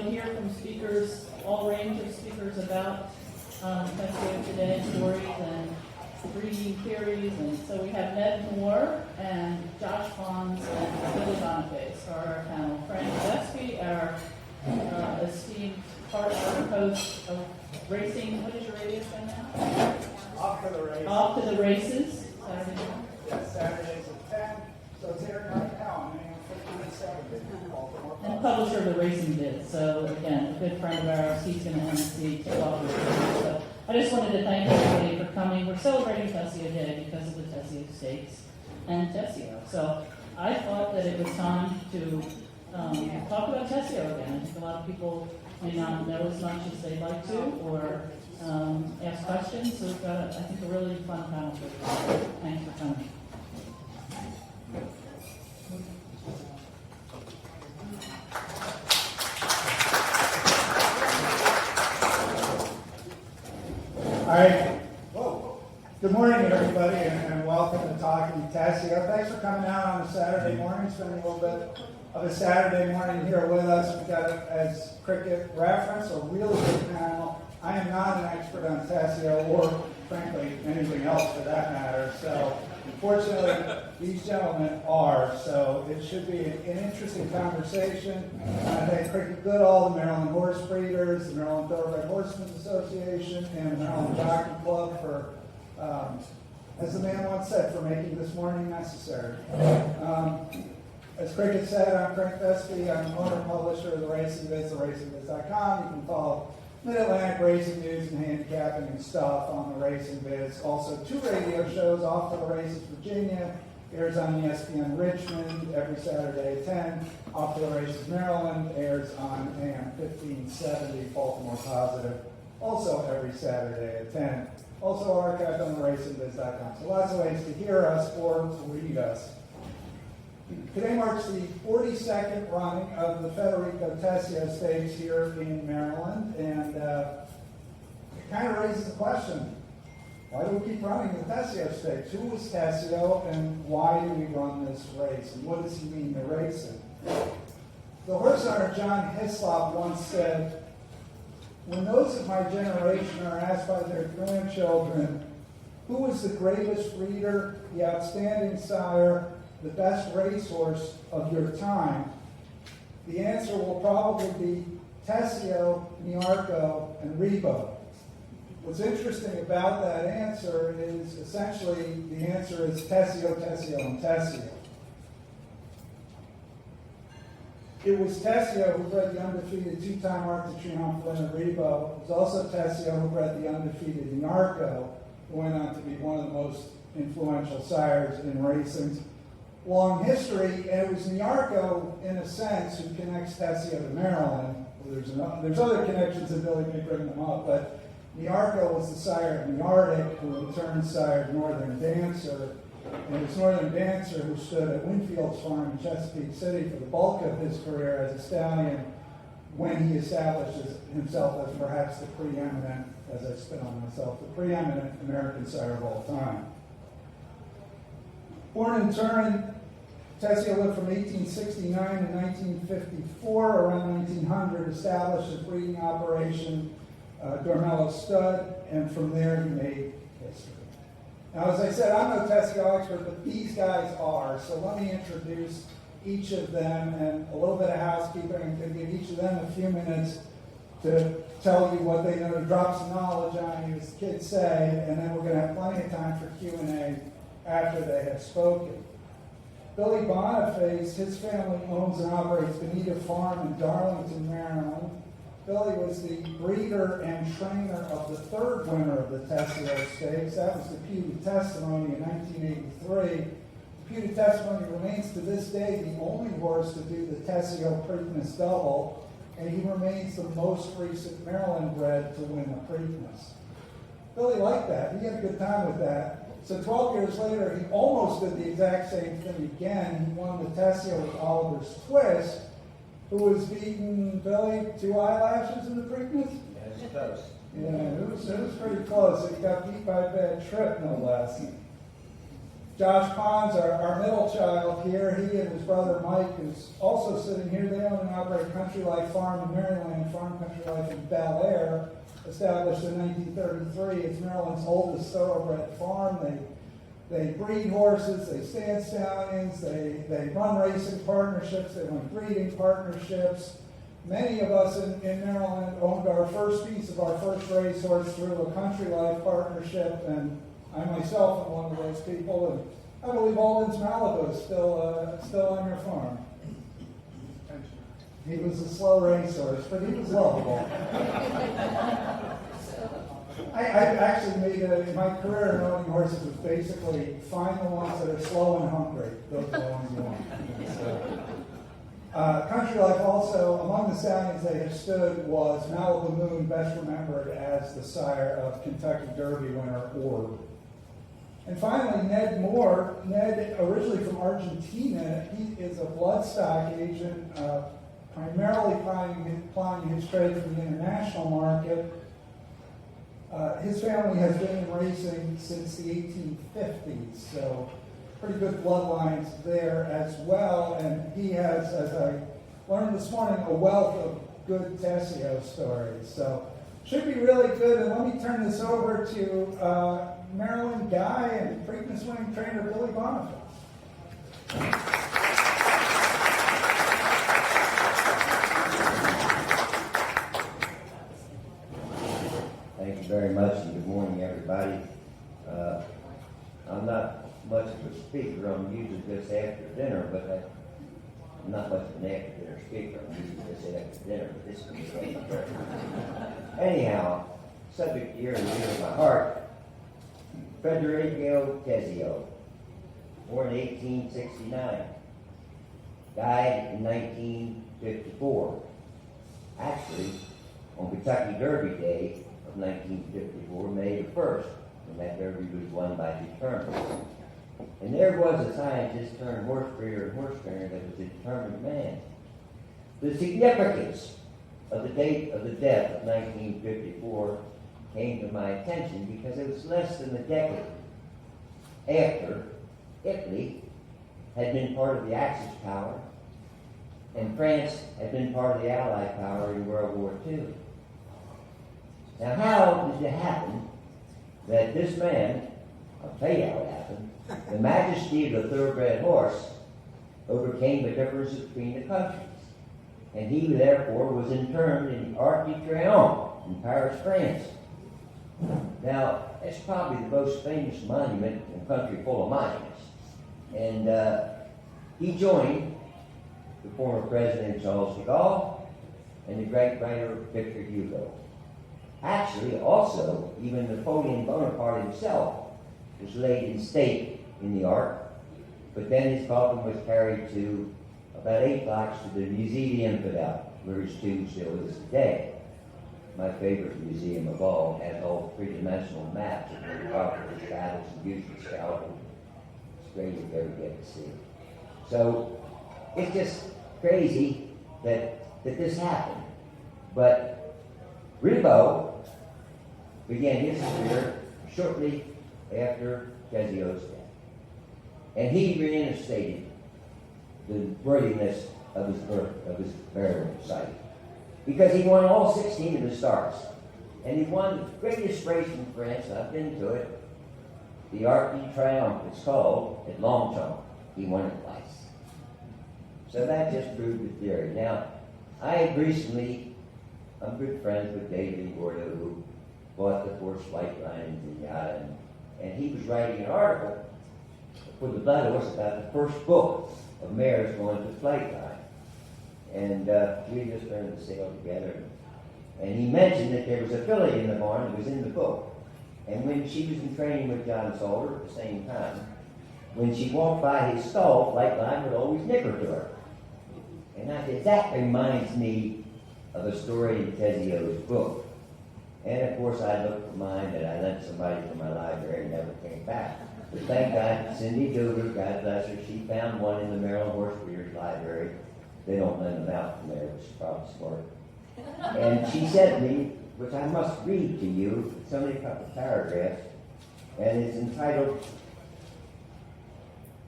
you'll hear from speakers, all range of speakers about Tesio today, stories and breeding theories. And so we have Ned Moore and Josh Pons and Billy Boniface are our panel. Frank Gillespie, our esteemed partner, host of racing. What is your radio show now? Off to the races. Off to the races. Saturday night. Yes, Saturdays at 10. So it's here right now. I mean, 15 and 17. And publisher of the Racing Biz. So again, a good friend of ours. He's going to MC kick off the race. So I just wanted to thank everybody for coming. We're celebrating Tesio Day because of the Tesio Stakes and Tesio. So I thought that it was time to talk about Tesio again. I think a lot of people may not know as much as they'd like to, or ask questions. So we've got, I think, a really fun panel for you. Thanks for coming. All right. Whoa. Good morning, everybody, and welcome to Talking Tesio. Thanks for coming out on a Saturday morning, spending a little bit of a Saturday morning here with us. We've got, as Cricket referenced, a really good panel. I am not an expert on Tesio, or frankly, anything else for that matter. So, unfortunately, these gentlemen are. So, it should be an interesting conversation. I thank Cricket Goodall, the Maryland Horse Breeders, the Maryland Thoroughbred Horsemen's Association, and the Maryland Jockey Club for, as the man once said, for making this morning necessary. As Cricket said, I'm Frank Gillespie. I'm the owner and publisher of the Racing Biz, theracingbiz.com. You can follow Mid-Atlantic racing news and handicapping and stuff on the Racing Biz. Also, 2 radio shows, Off to the Races Virginia, airs on ESPN Richmond every Saturday at 10. Off to the Races Maryland airs on AM 1570, Baltimore Positive, also every Saturday at 10. Also archived on the racingbiz.com. So lots of ways to hear us or to read us. Today marks the 42nd running of the Federico Tesio Stakes here in Maryland, and it kind of raises the question, why do we keep running the Tesio Stakes? Who was Tesio, and why do we run this race, and what does he mean to racing? The horse owner John Hislop once said, when those of my generation are asked by their grandchildren, who was the greatest breeder, the outstanding sire, the best racehorse of your time, the answer will probably be Tesio, Niarco, and Rebo. What's interesting about that answer is essentially the answer is Tesio, Tesio, and Tesio. It was Tesio who bred the undefeated 2-time Arc de Triomphe winner Rebo. It was also Tesio who bred the undefeated Niarco, who went on to be one of the most influential sires in racing's long history, and it was Niarco, in a sense, who connects Tesio to Maryland. Well, there's other connections, and Billy may bring them up, but Niarco was the sire of Niartic, who in turn sired Northern Dancer, and it was Northern Dancer who stood at Winfield's farm in Chesapeake City for the bulk of his career as a stallion when he established himself as perhaps the preeminent, as I spit on myself, the preeminent American sire of all time. Born in Turin, Tesio lived from 1869 to 1954. Around 1900, established a breeding operation, Dormello Stud, and from there he made history. Now, as I said, I'm no Tesio expert, but these guys are, so let me introduce each of them and a little bit of housekeeping. I'm going to give each of them a few minutes to tell you what they know, to drop some knowledge on you, as the kids say, and then we're going to have plenty of time for Q&A after they have spoken. Billy Boniface, his family owns and operates Bonita Farm in Darlington, Maryland. Billy was the breeder and trainer of the 3rd winner of the Tesio Stakes. That was the Pewter Testimony in 1983. The Pewter Testimony remains to this day the only horse to do the Tesio Preakness Double, and he remains the most recent Maryland bred to win the Preakness. Billy liked that. He had a good time with that. So 12 years later, he almost did the exact same thing again. He won the Tesio with Oliver's Twist, who was beaten, Billy, 2 eyelashes in the Preakness? Yeah, it's close. Yeah, it was pretty close. He got beat by a bad trip, no less. Josh Pons, our middle child here, he and his brother Mike, who's also sitting here, they own and operate Country Life Farm in Maryland, Farm Country Life in Bel Air, established in 1933. It's Maryland's oldest thoroughbred farm. They breed horses, they stand stallions, they run racing partnerships, they run breeding partnerships. Many of us in Maryland owned our first piece of our first racehorse through a Country Life partnership, and I myself am one of those people, and I believe Alden's Malibu is still on your farm. He was a slow racehorse, but he was lovable. I actually made my career in owning horses was basically find the ones that are slow and hungry. Those are the ones you want. So, Country Life also, among the stallions they have stood was Malibu Moon, best remembered as the sire of Kentucky Derby winner Orb. And finally, Ned Moore. Ned, originally from Argentina, he is a bloodstock agent, primarily plying his trade for the international market. His family has been in racing since the 1850s, so pretty good bloodlines there as well. And he has, as I learned this morning, a wealth of good Tesio stories. So should be really good. And let me turn this over to Maryland guy and Preakness winning trainer Billy Boniface. Thank you very much, and good morning, everybody. I'm not much of a speaker. I'm usually just after dinner, but I'm not much of an after-dinner speaker. I'm usually just after dinner, but this can be great. Anyhow, subject near and dear to my heart, Federico Tesio, born in 1869, died in 1954. Actually, on Kentucky Derby Day of 1954, May the 1st, when that derby was won by determined. And there was a scientist turned horse breeder and horse trainer that was a determined man. The significance of the date of the death of 1954 came to my attention because it was less than a decade after Italy had been part of the Axis power and France had been part of the Allied power in World War II. Now, how did it happen that this man, I'll tell you how it happened, the majesty of the thoroughbred horse overcame the difference between the countries, and he therefore was interred in the Arc de Triomphe in Paris, France. Now, it's probably the most famous monument in a country full of monuments, and he joined the former President Charles de Gaulle and the great writer Victor Hugo. Actually, also, even Napoleon Bonaparte himself was laid in state in the Ark, but then his coffin was carried to about 8 blocks to the Musée de Infidel, where his tomb still is today. My favorite museum of all has all three-dimensional maps of the conquerors, battles, and use of scalpel. It's great if you ever get to see it. So it's just crazy that this happened. But Ribot began his career shortly after Tesio's death. And he reinstated the worthiness of his birth, of his burial site. Because he won all 16 of the starts. And he won the greatest race in France, I've been to it, the Arc de Triomphe, it's called, at Longchamp. He won it twice. So that just proved the theory. Now, I'm good friends with David Gordo, who bought the horse White Line in Zenyatta, and he was writing an article for the Blood Horse about the first book of mares going to flight line. And we just learned to sail together. And he mentioned that there was a filly in the barn that was in the book. And when she was in training with John Salter at the same time, when she walked by his stall, Flight Line would always nipper to her. And I said, that reminds me of a story in Tesio's book. And of course, I looked for mine that I lent somebody from my library and never came back. But thank God, Cindy Duger, God bless her, she found one in the Maryland Horse Breeders Library. They don't lend them out from there, which is probably smart. And she said to me, which I must read to you, it's only a couple of paragraphs, and it's entitled,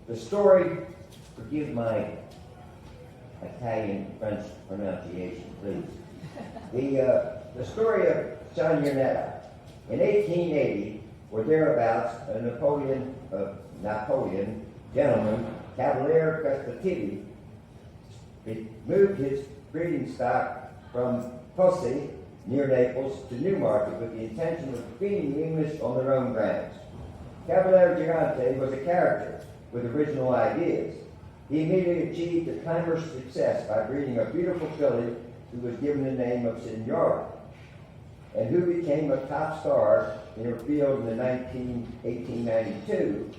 The story, forgive my Italian French pronunciation, please. The story of Señorita. In 1880, or thereabouts, a Napoleon gentleman, Cavalier Prestativi, moved his breeding stock from Pons, near Naples, to Newmarket with the intention of feeding the English on their own grounds. Cavalier Gigante was a character with original ideas. He immediately achieved a clamorous success by breeding a beautiful filly who was given the name of Signora, and who became a top star in her field in 1892.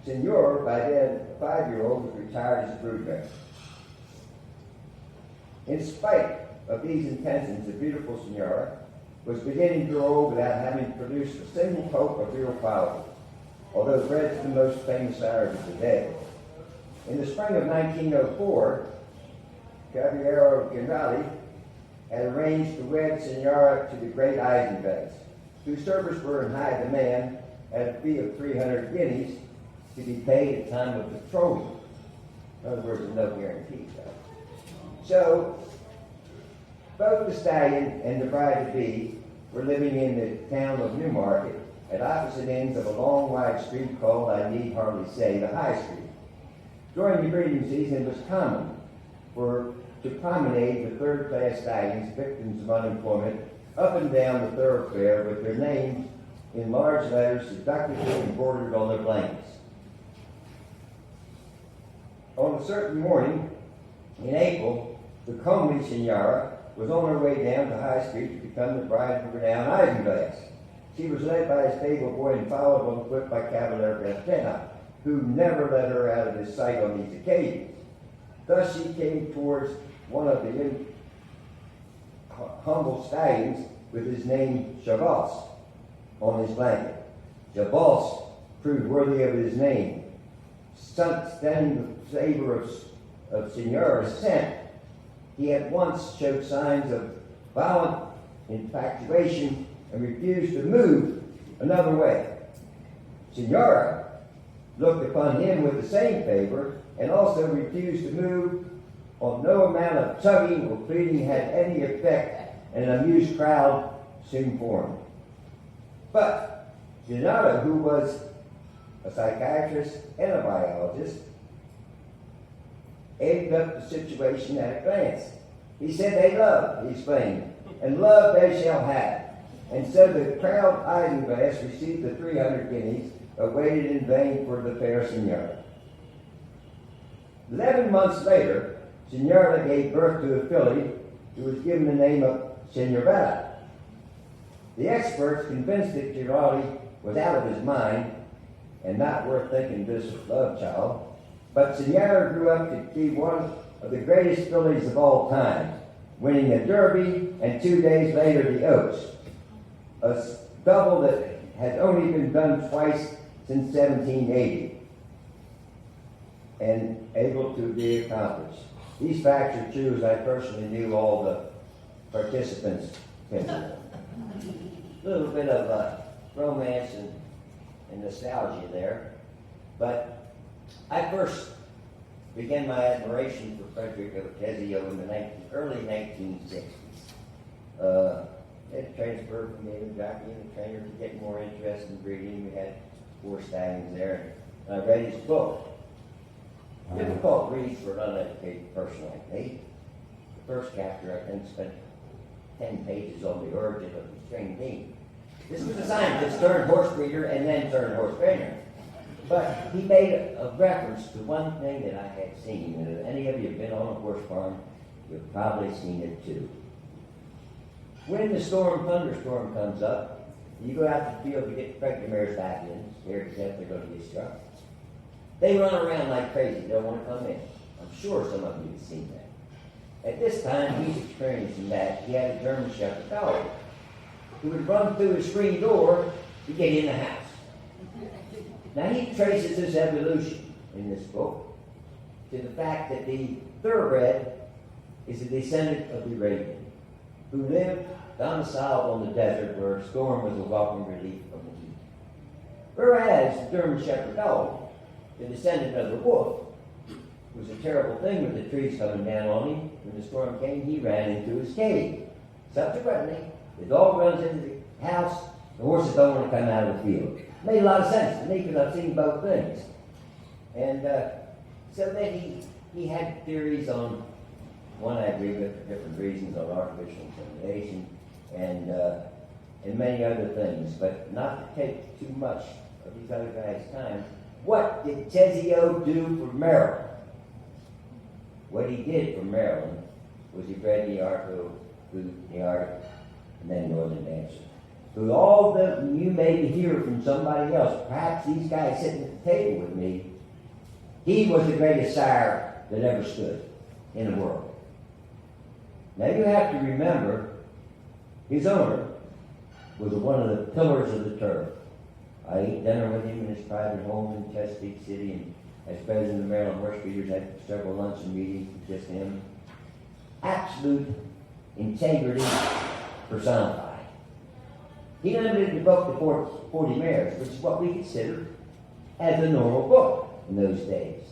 Signora, by then a 5-year-old, was retired as a broodmare. In spite of these intentions, the beautiful Signora was beginning to grow old without having produced a single coat of real quality, although bred to the most famous Irish of the day. In the spring of 1904, Cavaliero Gigante had arranged to wed Signora to the great Eisenbach, whose services were in high demand at a fee of 300 guineas to be paid at time of betrothal. In other words, no guarantee. So, both the stallion and the bride-to-be were living in the town of Newmarket at opposite ends of a long, wide street called, I need hardly say, the High Street. During the breeding season, it was common to promenade the third-class stallions, victims of unemployment, up and down the thoroughfare with their names in large letters seductively embroidered on their blankets. On a certain morning in April, the comely Signora was on her way down to High Street to become the bride of the renowned Eisenbach. She was led by a stable boy and followed on foot by Cavalier Gastena, who never let her out of his sight on these occasions. Thus she came towards one of the humble stallions with his name Chavos on his blanket. Chavos proved worthy of his name. Standing the favor of Signora's scent, he at once showed signs of violent infatuation and refused to move another way. Signora looked upon him with the same favor and also refused to move. On no amount of tugging or pleading had any effect, and an amused crowd soon formed. But Gennaro, who was a psychiatrist and a biologist, aided up the situation at a glance. He said, "They love," he exclaimed, "and love they shall have." And so the proud Eisenbach received the 300 guineas, but waited in vain for the fair Signora. 11 months later, Signora gave birth to a filly who was given the name of Señorita. The experts, convinced that Girardi was out of his mind and not worth thinking this love child, but Signora grew up to be one of the greatest fillies of all time, winning the Derby and 2 days later the Oaks, a double that had only been done twice since 1780 and able to be accomplished. These facts are true, as I personally knew all the participants. A little bit of romance and nostalgia there, but I first began my admiration for Federico Tesio in the early 1960s. It transferred from being a jockey and a trainer to getting more interested in breeding. We had 4 stallions there, and I read his book. Difficult read for an uneducated person like me. The first chapter, I think, spent 10 pages on the origin of the string bean. This was a scientist turned horse breeder and then turned horse trainer. But he made a reference to one thing that I had seen. And if any of you have been on a horse farm, you've probably seen it too. When the thunderstorm comes up, you go out to the field to get the pregnant mares back in, scared to death they're going to get struck. They run around like crazy. They don't want to come in. I'm sure some of you have seen that. At this time, he's experiencing that. He had a German Shepherd dog who would run through his screen door to get in the house. Now, he traces his evolution in this book to the fact that the Thoroughbred is a descendant of the Arabian, who lived domiciled on the desert where a storm was a welcome relief from the heat. Whereas the German Shepherd dog the descendant of the wolf. It was a terrible thing with the trees coming down on him. When the storm came, he ran into his cave. Subsequently, the dog runs into the house, the horses don't want to come out of the field. Made a lot of sense to me because I've seen both things. And so then he had theories on, one I agree with for different reasons, on artificial insemination and many other things, but not to take too much of these other guys' time. What did Tesio do for Maryland? What he did for Maryland was he bred the Arco, through the Arctic, and then Northern Dancer. Through all the, you may hear from somebody else, perhaps these guys sitting at the table with me, he was the greatest sire that ever stood in the world. Now you have to remember, his owner was one of the pillars of the turf. I ate dinner with him in his private home in Chesapeake City, and as president of the Maryland Horse Breeders, had several luncheon meetings with just him. Absolute integrity personified. He limited the book to 40 mares, which is what we consider as a normal book in those days.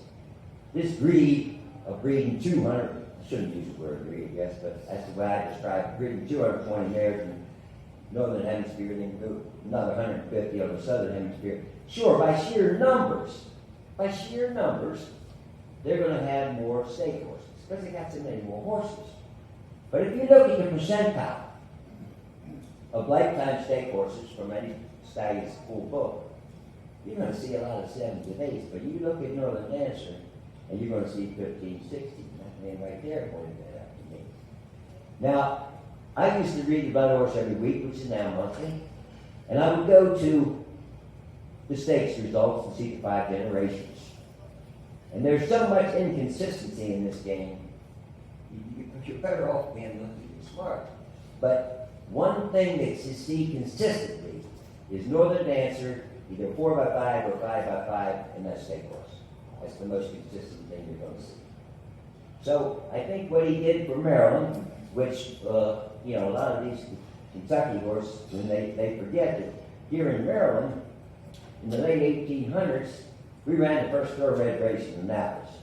This breed of breeding 200, I shouldn't use the word breed, I guess, but that's the way I describe breeding 220 mares in the northern hemisphere, and then do another 150 on the southern hemisphere. Sure, by sheer numbers, they're going to have more stake horses because they got so many more horses. But if you look at the percentile of lifetime stake horses from any stallion's full book, you're going to see a lot of 7s and 8s. But you look at Northern Dancer, and you're going to see 15, 16. That name right there pointed that out to me. Now, I used to read the Blood Horse every week, which is now monthly, and I would go to the stakes results and see the 5 generations. And there's so much inconsistency in this game. You're better off being lucky and smart. But one thing that you see consistently is Northern Dancer, either 4x5 or 5x5, and that's stake horse. That's the most consistent thing you're going to see. So I think what he did for Maryland, which a lot of these Kentucky horses, when they forget that here in Maryland, in the late 1800s, we ran the first thoroughbred race in Annapolis.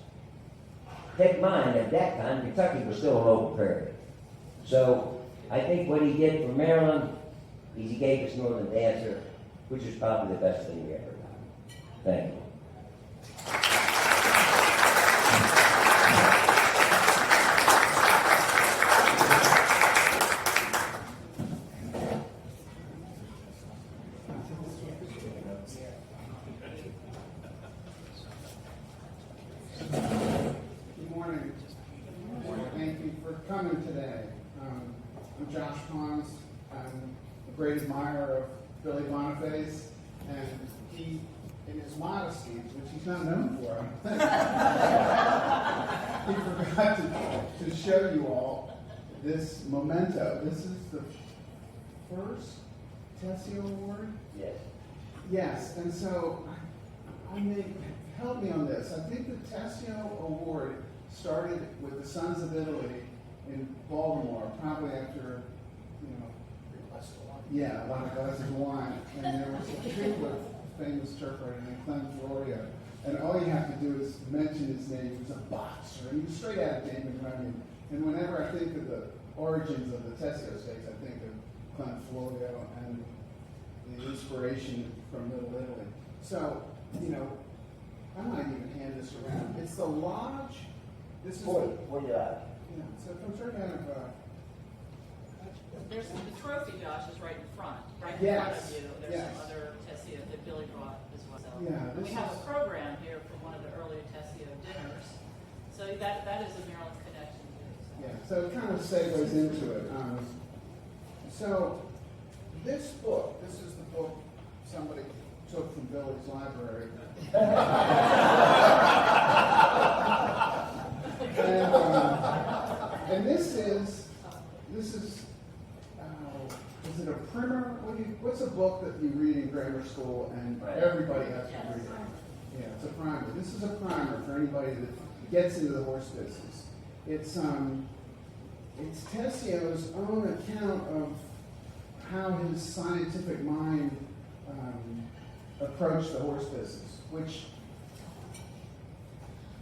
Take in mind, at that time, Kentucky was still an open prairie. So I think what he did for Maryland is he gave us Northern Dancer, which is probably the best thing we ever done. Thank you. I'm a great admirer of Billy Boniface, and he, in his modesty, which he's not known for, I don't think, he forgot to show you all this memento. This is the first Tesio Award? Yes. Yes, and so I may help me on this. I think the Tesio Award started with the Sons of Italy in Baltimore, probably after, a lot of glasses of wine. And there was a trip with a famous turf rider named Clem Florio. And all you have to do is mention his name. He was a boxer, and he was straight out of Damon Runyon. And whenever I think of the origins of the Tesio Stakes, I think of Clem Florio and the inspiration from Middle Italy. So, I might even hand this around. It's the lodge. This is For you. Yeah, so it comes right out of. There's the trophy, Josh, is right in front. Right in Yes. front of you. There's Yes. some other Tesio that Billy brought as well. So, Yeah, and we this have is- a program here from one of the earlier Tesio dinners. So that is a Maryland connection too. So. Yeah, so it kind of segues into it. So this book, this is the book somebody took from Billy's library. And this is it a primer? What's a book that you read in grammar school and everybody has to read it? Yeah, it's a primer. This is a primer for anybody that gets into the horse business. It's Tesio's own account of how his scientific mind approached the horse business, which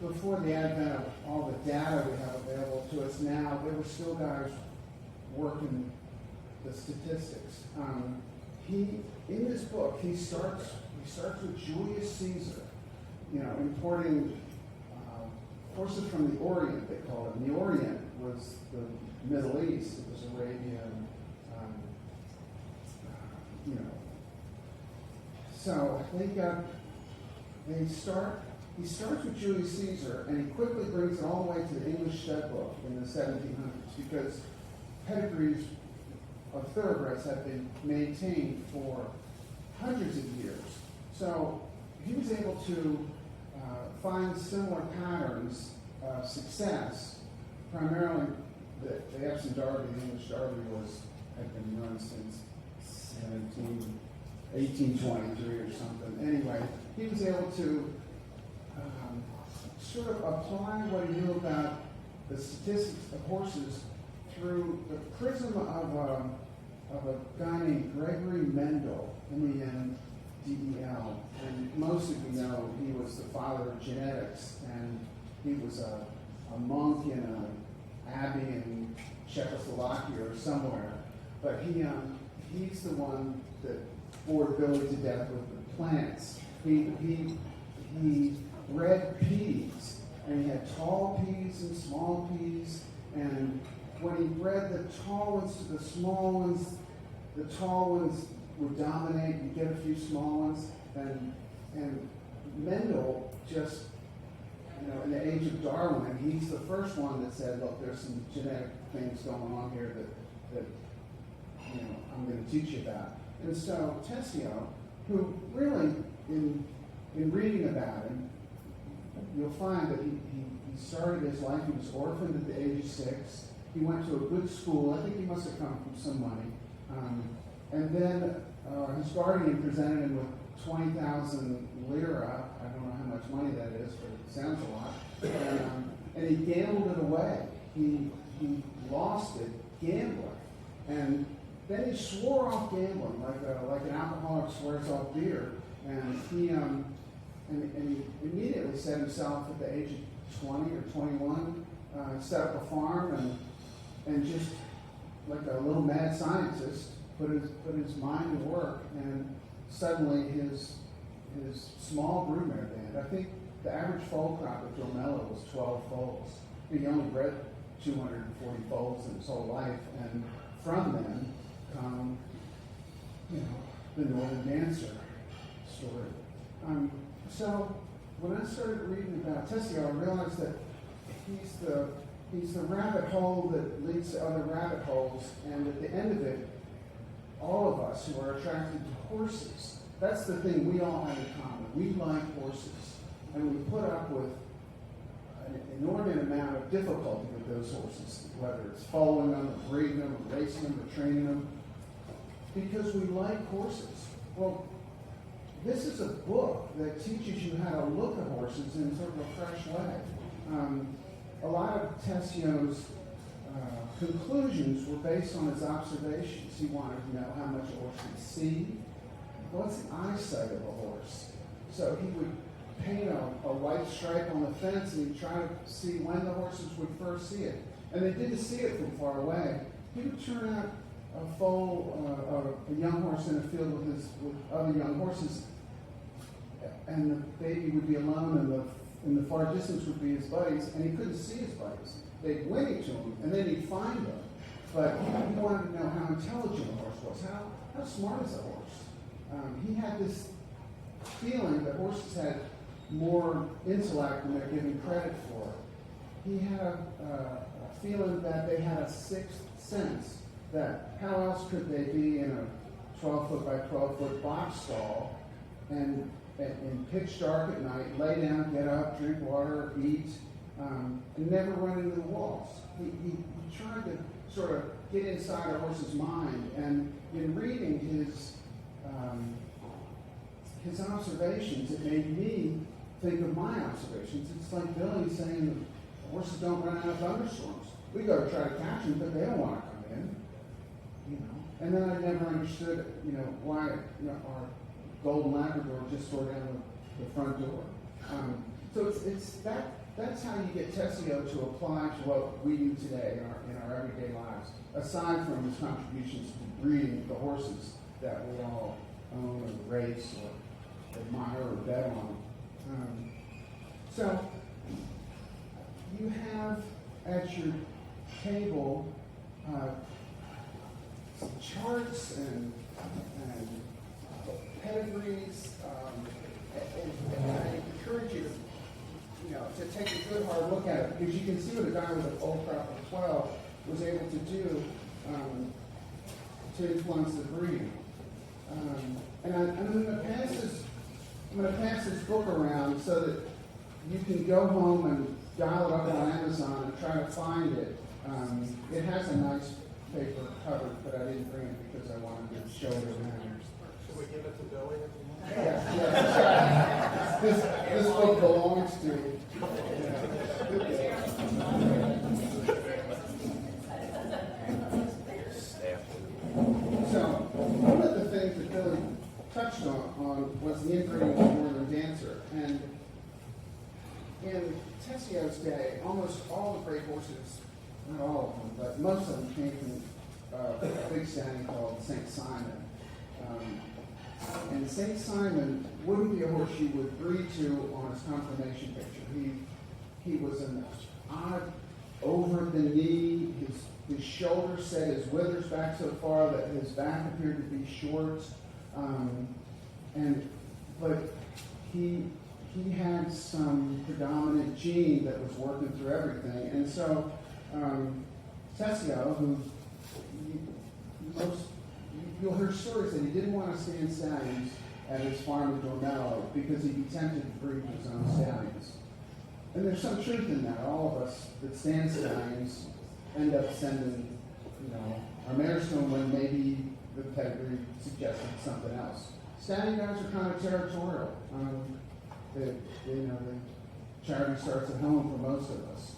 before the advent of all the data we have available to us now, there were still guys working the statistics. In this book, he starts with Julius Caesar, importing horses from the Orient, they call it. And the Orient was the Middle East. It was Arabia. So he starts with Julius Caesar, and he quickly brings it all the way to the English stud book in the 1700s, because pedigrees of thoroughbreds have been maintained for hundreds of years. So he was able to find similar patterns of success. Primarily, the Epsom Derby, the English Derby, had been run since 1823 or something. Anyway, he was able to sort of apply what he knew about the statistics of horses through the prism of a guy named Gregory Mendel, M-E-N-D-E-L. And most of you know he was the father of genetics, and he was a monk in an abbey in Czechoslovakia or somewhere. But he's the one that bored Billy to death with the plants. He bred peas, and he had tall peas and small peas, and when he bred the tall ones to the small ones, the tall ones would dominate. You get a few small ones, and Mendel just, in the age of Darwin, he's the first one that said, look, there's some genetic things going on here that I'm going to teach you about. And so Tesio, who really, in reading about him, you'll find that he started his life, he was orphaned at the age of 6. He went to a good school. I think he must have come from some money. And then his guardian presented him with 20,000 lira. I don't know how much money that is, but it sounds a lot. And he gambled it away. He lost it gambling. And then he swore off gambling, like an alcoholic swears off beer. And he immediately set himself at the age of 20 or 21, set up a farm and just like a little mad scientist, put his mind to work, and suddenly his small broodmare band. I think the average foal crop at Dromello was 12 foals. He only bred 240 foals in his whole life, and from them come, the Northern Dancer story. So when I started reading about Tesio, I realized that he's the rabbit hole that leads to other rabbit holes, and at the end of it, all of us who are attracted to horses, that's the thing we all have in common. We like horses, and we put up with an inordinate amount of difficulty with those horses, whether it's following them, or breeding them, or racing them, or training them, because we like horses. Well, this is a book that teaches you how to look at horses in sort of a fresh way. A lot of Tesio's conclusions were based on his observations. He wanted to know how much a horse could see. What's the eyesight of a horse? So he would paint a white stripe on the fence, and he'd try to see when the horses would first see it. And they didn't see it from far away. He would turn out a foal, a young horse in a field with other young horses, and the baby would be alone, and in the far distance would be his buddies, and he couldn't see his buddies. They'd whinny to him, and then he'd find them. But he wanted to know how intelligent a horse was. How smart is a horse? He had this feeling that horses had more intellect than they're given credit for. He had a feeling that they had a sixth sense, that how else could they be in a 12-foot by 12-foot box stall and in pitch dark at night, lay down, get up, drink water, eat, and never run into the walls. He tried to sort of get inside a horse's mind, and in reading his observations, it made me think of my observations. It's like Billy saying that horses don't run out of thunderstorms. We go to try to catch them, but they don't want to come in. And then I never understood, why our golden Labrador just tore down the front door. So that's how you get Tesio to apply to what we do today in our everyday lives, aside from his contributions to breeding the horses that we all own or race or admire or bet on. So you have at your table charts and pedigrees, and I encourage you to take a good hard look at it, because you can see what a guy with an old crop of 12 was able to do to influence the breeding. And I'm going to pass this book around so that you can go home and dial it up on Amazon and try to find it. It has a nice paper cover, but I didn't bring it because I wanted to show it around. Should we give it to Billy? Yeah. This book belongs to. So, one of the things that Billy touched on was the inbreeding of the Northern Dancer. And in Tesio's day, almost all the great horses, not all of them, but most of them came from a big stallion called St. Simon. And St. Simon wouldn't be a horse you would breed to on his confirmation picture. He was an odd, over the knee, his shoulders set his withers back so far that his back appeared to be short. But he had some predominant gene that was working through everything. And so Tesio, who you'll hear stories that he didn't want to stand stallions at his farm in Dormello because he'd be tempted to breed his own stallions. And there's some truth in that. All of us that stand stallions end up sending, our mares to him when maybe the pedigree suggested something else. Stallion guys are kind of territorial. The charity starts at home for most of us.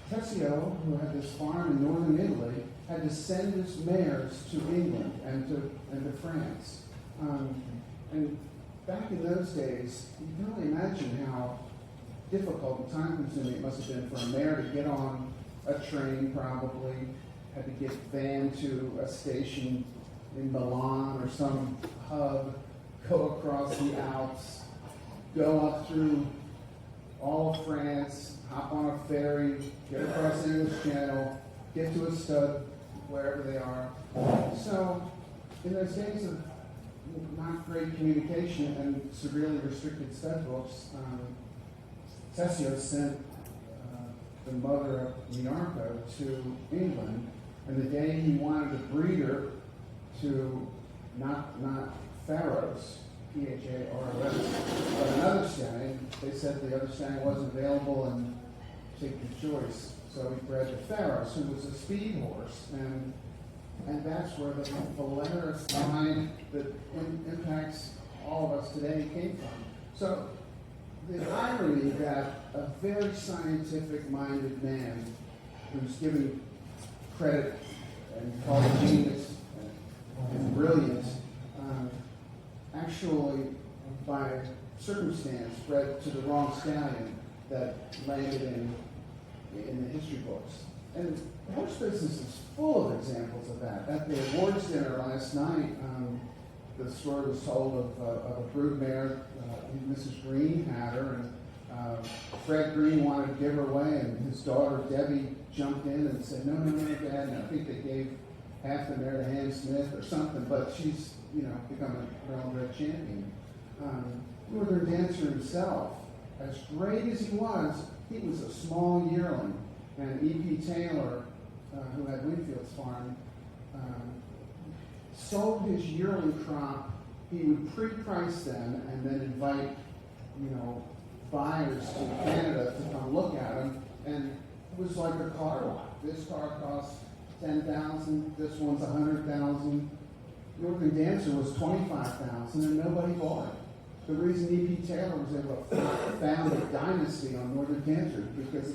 Tesio, who had this farm in northern Italy, had to send his mares to England and to France. And back in those days, you can only imagine how difficult and time-consuming it must have been for a mare to get on a train, probably, had to get van to a station in Milan or some hub, go across the Alps, go up through all of France, hop on a ferry, get across the English Channel, get to a stud, wherever they are. So, in those days of not great communication and severely restricted stud books, Tesio sent the mother of Miarco to England, and the day he wanted a breeder to not Pharaohs, P-H-A-R-O-S, but another stallion, they said the other stallion wasn't available and take your choice. So he bred the Pharaohs, who was a speed horse, and that's where the Polaris line that impacts all of us today came from. So the irony that a very scientific-minded man who's given credit and called a genius and brilliant, actually, by circumstance, bred to the wrong stallion that landed in the history books. And the horse business is full of examples of that. At the awards dinner last night, the story was told of a broodmare Mrs. Green had her, and Fred Green wanted to give her away, and his daughter Debbie jumped in and said, no, Dad, and I think they gave half the mare to Ham Smith or something, but she's, become a Thoroughbred champion. Northern Dancer himself, as great as he was a small yearling, and E.P. Taylor, who had Winfield's farm, sold his yearling crop. He would pre-price them and then invite, buyers to Canada to come look at them, and it was like a car lot. This car costs $10,000, this one's $100,000. Northern Dancer was $25,000, and nobody bought it. The reason E.P. Taylor was able to found a dynasty on Northern Dancer because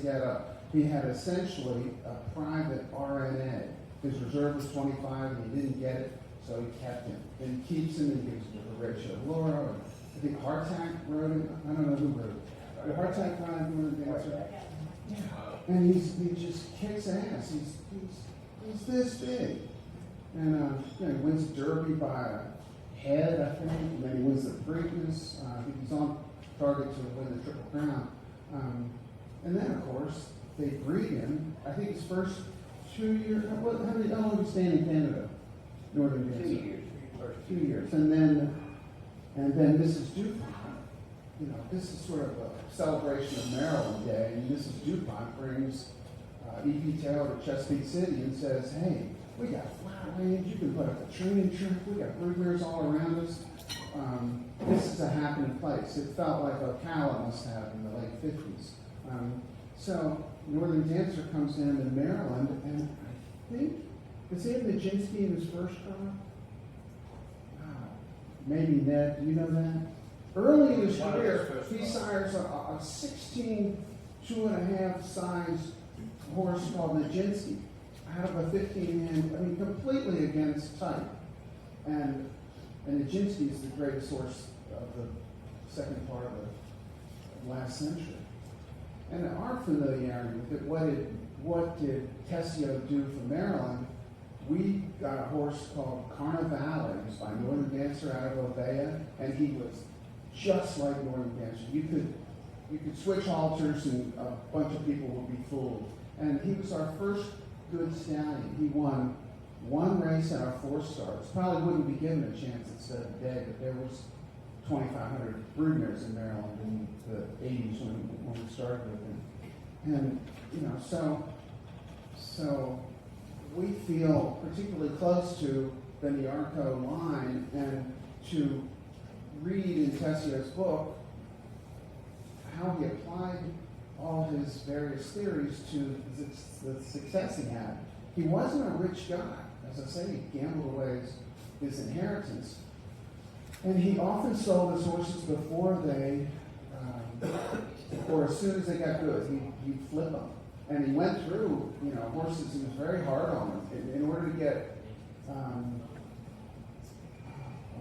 he had essentially a private RNA. His reserve was 25, and he didn't get it, so he kept him. And he keeps him and gives him a ratio of Laura, I think Hardtack wrote it. I don't know who wrote it. The Hardtack Northern Dancer. Yeah. And he just kicks ass. He's this big. And he wins the Derby by a head, I think. And then he wins the Preakness. He's on target to win the Triple Crown. And then, of course, they breed him. I think his first 2 years. How long did he stand in Canada? Northern Dancer. 2 years. 2 years. And then Mrs. DuPont. This is sort of a celebration of Maryland Day, and Mrs. DuPont brings E.P. Taylor to Chesapeake City and says, hey, we got flat range, you can put up a training trip, we got broodmares all around us. This is a happening place. It felt like Ocala must have in the late 50s. So Northern Dancer comes in Maryland, and I think, is it Nijinsky in his first crop? Maybe Ned, do you know that? Early in his career, he sires a 16, 2.5 size horse called Nijinsky out of a 15-man, completely against type. And Nijinsky is the greatest horse of the second part of the last century. And our familiarity with it, what did Tesio do for Maryland? We got a horse called Carnivale. It was by Northern Dancer out of Obeah, and he was just like Northern Dancer. You could switch halters and a bunch of people would be fooled. And he was our first good stallion. He won one race at our 4 stars. Probably wouldn't be given a chance at Stud Day, but there was 2,500 broodmares in Maryland in the 80s when we started with him. And, so we feel particularly close to the Niarco line, and to read in Tesio's book how he applied all his various theories to the success he had. He wasn't a rich guy. As I say, he gambled away his inheritance. And he often sold his horses before they, or as soon as they got good, he'd flip them. And he went through, horses, he was very hard on them. In order to get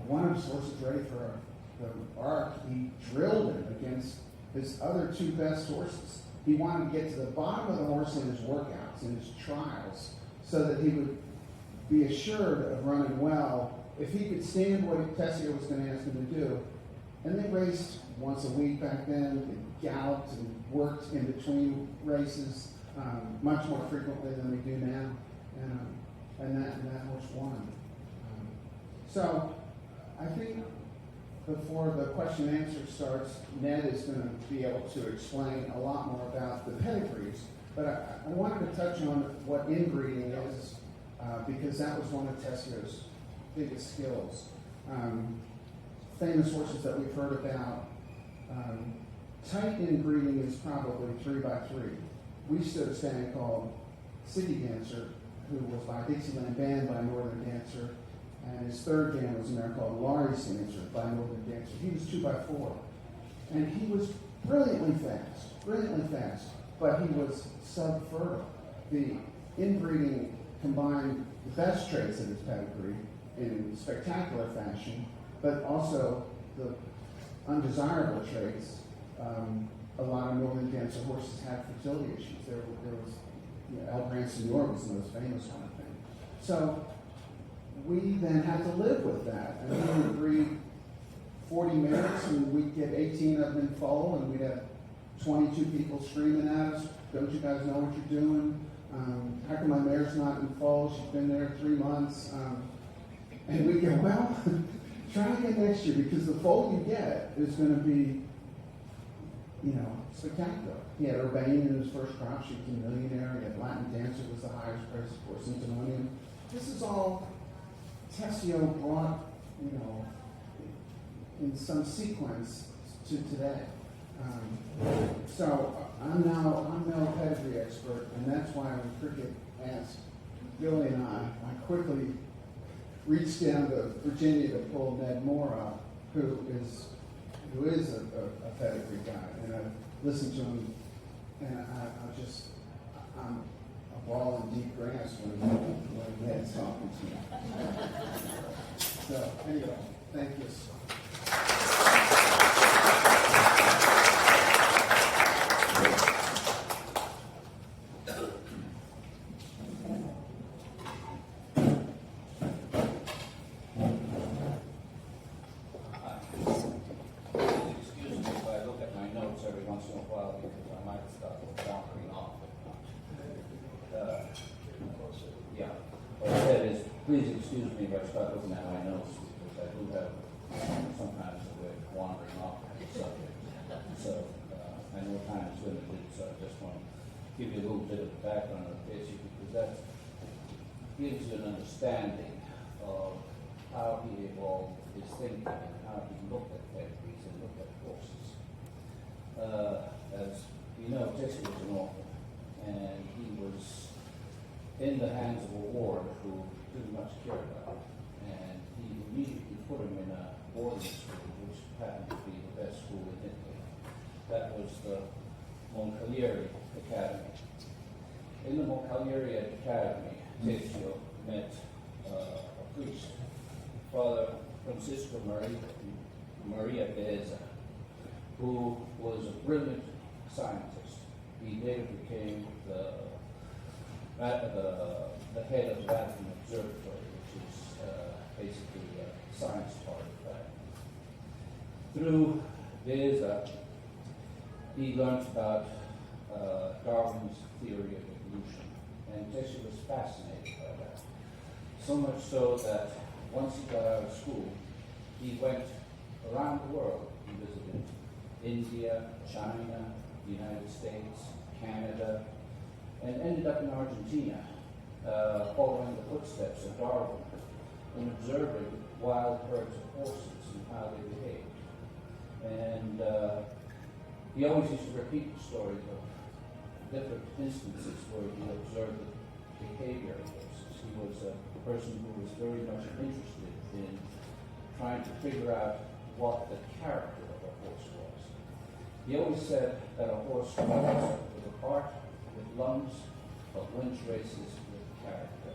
one of his horses ready for the Ark, he drilled him against his other 2 best horses. He wanted to get to the bottom of the horse in his workouts, in his trials, so that he would be assured of running well if he could stand what Tesio was going to ask him to do. And they raced once a week back then. They galloped and worked in between races much more frequently than we do now. And that horse won. So I think before the question and answer starts, Ned is going to be able to explain a lot more about the pedigrees. But I wanted to touch on what inbreeding is, because that was one of Tesio's biggest skills. Famous horses that we've heard about. Tight inbreeding is probably 3x3. We stood a stand called City Dancer, who was by Dixieland Band by Northern Dancer, and his third band was a mare called Laurie's Dancer by Northern Dancer. He was 2x4, and he was brilliantly fast, but he was subfertile. The inbreeding combined the best traits of his pedigree in spectacular fashion, but also the undesirable traits. A lot of Northern Dancer horses had fertility issues. There was, El Gran Senor was the most famous one, I think. So we then had to live with that, and we would breed 40 mares, and we'd get 18 of them in foal, and we'd have 22 people screaming at us, "Don't you guys know what you're doing? How come my mare's not in foal? She's been there 3 months." And we go, "Well, try again next year, because the foal you get is going to be, spectacular." He had Urbane in his first crop. She was a millionaire. He had Latin Dancer, was the highest price, of course, Centimonium. This is all Tesio brought, in some sequence to today. So I'm no pedigree expert, and that's why when Cricket asked Billy and I quickly reached down to Virginia to pull Ned Moore up, who is a pedigree guy, and I listened to him, and I'm a ball in deep grass when Ned's talking to me. So anyway, thank you. anyway, I start looking at my notes because I do have sometimes a way of wandering off the subject. So I know time is limited, so I just want to give you a little bit of background on Tesio because that gives you an understanding of how he evolved his thinking and how he looked at pedigrees and looked at horses. As you know, Tesio was an orphan, and he was in the hands of a ward who didn't much care about him. And he immediately put him in a boarding school, which happened to be the best school in Italy. That was the Moncalieri Academy. In the Moncalieri Academy, Tesio met a priest, Father Francisco Maria Beza, who was a brilliant scientist. He later became the head of the Vatican Observatory, which is basically a science part of that. Through Beza, he learned about Darwin's theory of evolution, and Tesio was fascinated by that. So much so that once he got out of school, he went around the world. He visited India, China, the United States, Canada, and ended up in Argentina, following the footsteps of Darwin and observing wild herds of horses and how they behaved. And he always used to repeat the story of different instances where he observed the behavior of horses. He was a person who was very much interested in trying to figure out what the character of a horse was. He always said that a horse was with a heart, with lungs, but wins races with character.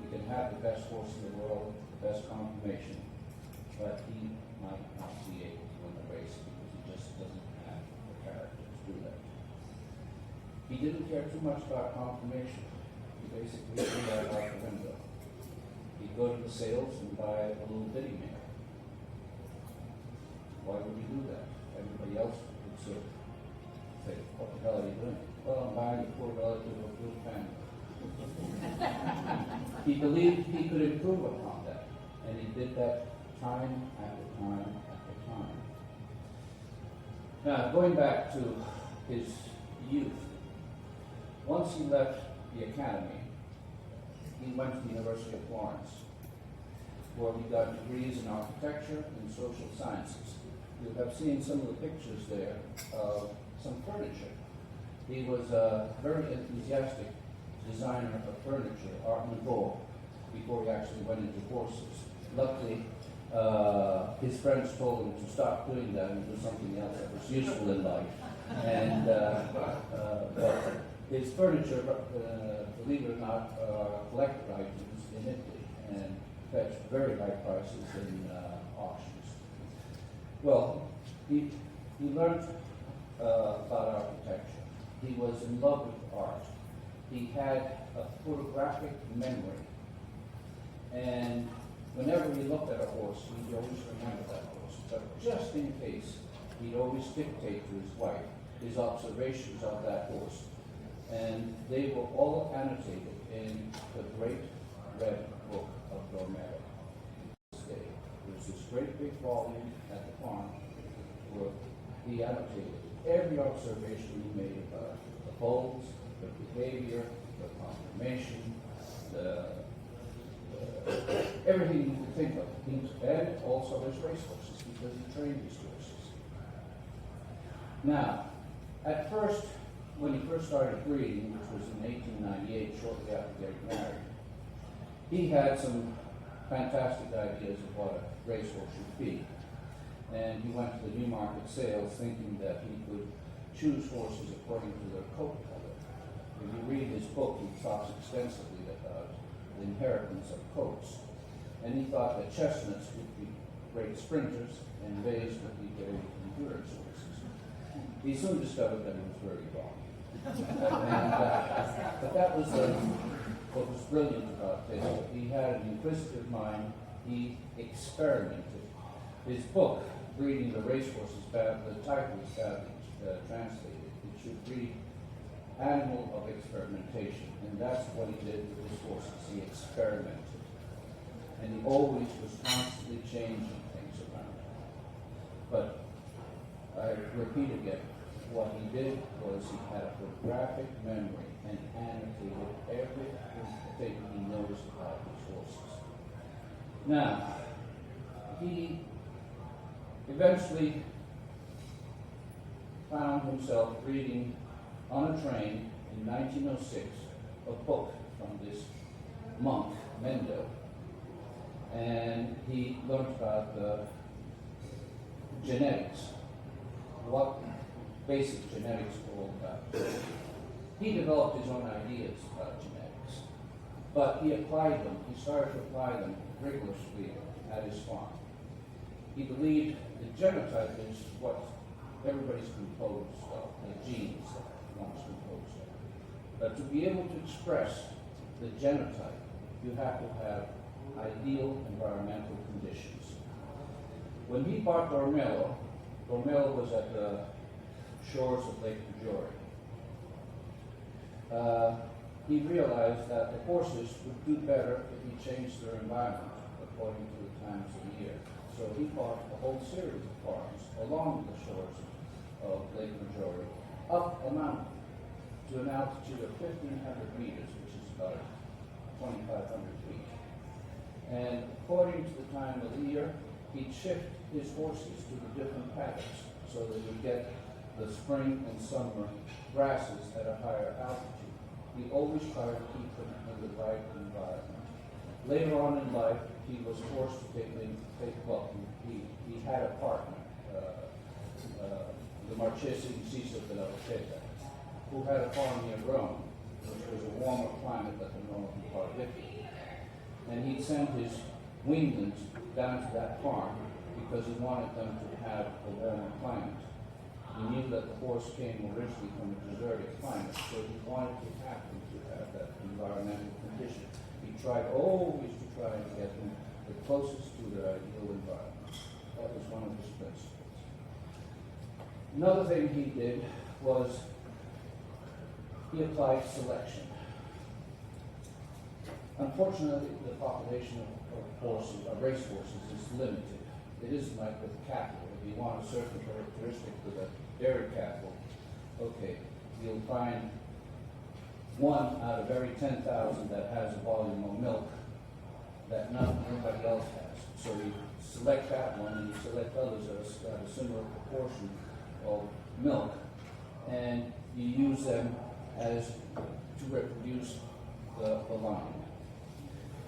You can have the best horse in the world, the best conformation, but he might not be able to win the race because he just doesn't have the character to do that. He didn't care too much about conformation. He basically threw that out the window. He'd go to the sales and buy a little bitty mare. Why would he do that? Everybody else would sort of say, what the hell are you doing? Well, I'm buying a poor relative of a good family. He believed he could improve upon that, and he did that time after time after time. Now, going back to his youth, once he left the academy, he went to the University of Florence, where he got degrees in architecture and social sciences. You have seen some of the pictures there of some furniture. He was a very enthusiastic designer of furniture, Art Nouveau, before he actually went into horses. Luckily, his friends told him to stop doing that and do something else that was useful in life. And but his furniture, believe it or not, collector items in Italy and fetched very high prices in auctions. Well, he learned about architecture. He was in love with art. He had a photographic memory. And whenever he looked at a horse, he'd always remember that horse. But just in case, he'd always dictate to his wife his observations of that horse. And they were all annotated in the great red book of Romero. There's this great big volume at the farm where he annotated every observation he made about the foals, the behavior, the conformation, everything you could think of. And also his race horses, because he trained his horses. Now, at first, when he first started breeding, which was in 1898, shortly after getting married, he had some fantastic ideas of what a racehorse should be. And he went to the Newmarket sales thinking that he could choose horses according to their coat color. If you read his book, he talks extensively about the inheritance of coats. And he thought that chestnuts would be great sprinters and bays would be great endurance horses. He soon discovered that he was very wrong. But that was what was brilliant about this. He had an inquisitive mind. He experimented. His book, Breeding the Racehorses, the title is badly translated. It should read Animal of Experimentation. And that's what he did with his horses. He experimented. and he always was constantly changing things around. But I repeat again, what he did was he had a photographic memory and annotated everything he noticed about his horses. Now, he eventually found himself reading on a train in 1906 a book from this monk, Mendel, and he learned about genetics, what basic genetics were all about. He developed his own ideas about genetics, but he applied them, he started to apply them rigorously at his farm. He believed the genotype is what everybody's composed of, the genes that one's composed of. But to be able to express the genotype, you have to have ideal environmental conditions. When he bought Dormello was at the shores of Lake Maggiore. He realized that the horses would do better if he changed their environment according to the times of the year. So he bought a whole series of farms along the shores of Lake Maggiore, up a mountain to an altitude of 1,500 meters, which is about 2,500 feet. And according to the time of the year, he'd shift his horses to the different paddocks so that he'd get the spring and summer grasses at a higher altitude. He always tried to keep them in the right environment. Later on in life, he was forced to he had a partner, the Marchese di Cisa della Rochetta, who had a farm near Rome, which was a warmer climate than the northern part of Italy. And he'd send his weanlings down to that farm because he wanted them to have a warmer climate. He knew that the horse came originally from a desertic climate, so he wanted to have them to have that environmental condition. He tried always to try and get them the closest to their ideal environment. That was one of his principles. Another thing he did was he applied selection. Unfortunately, the population of horses, of race horses, is limited. It isn't like with cattle. If you want a certain characteristic with a dairy cattle, okay, you'll find one out of every 10,000 that has a volume of milk that nobody else has. So you select that one and you select others that have a similar proportion of milk, and you use them as to reproduce the line.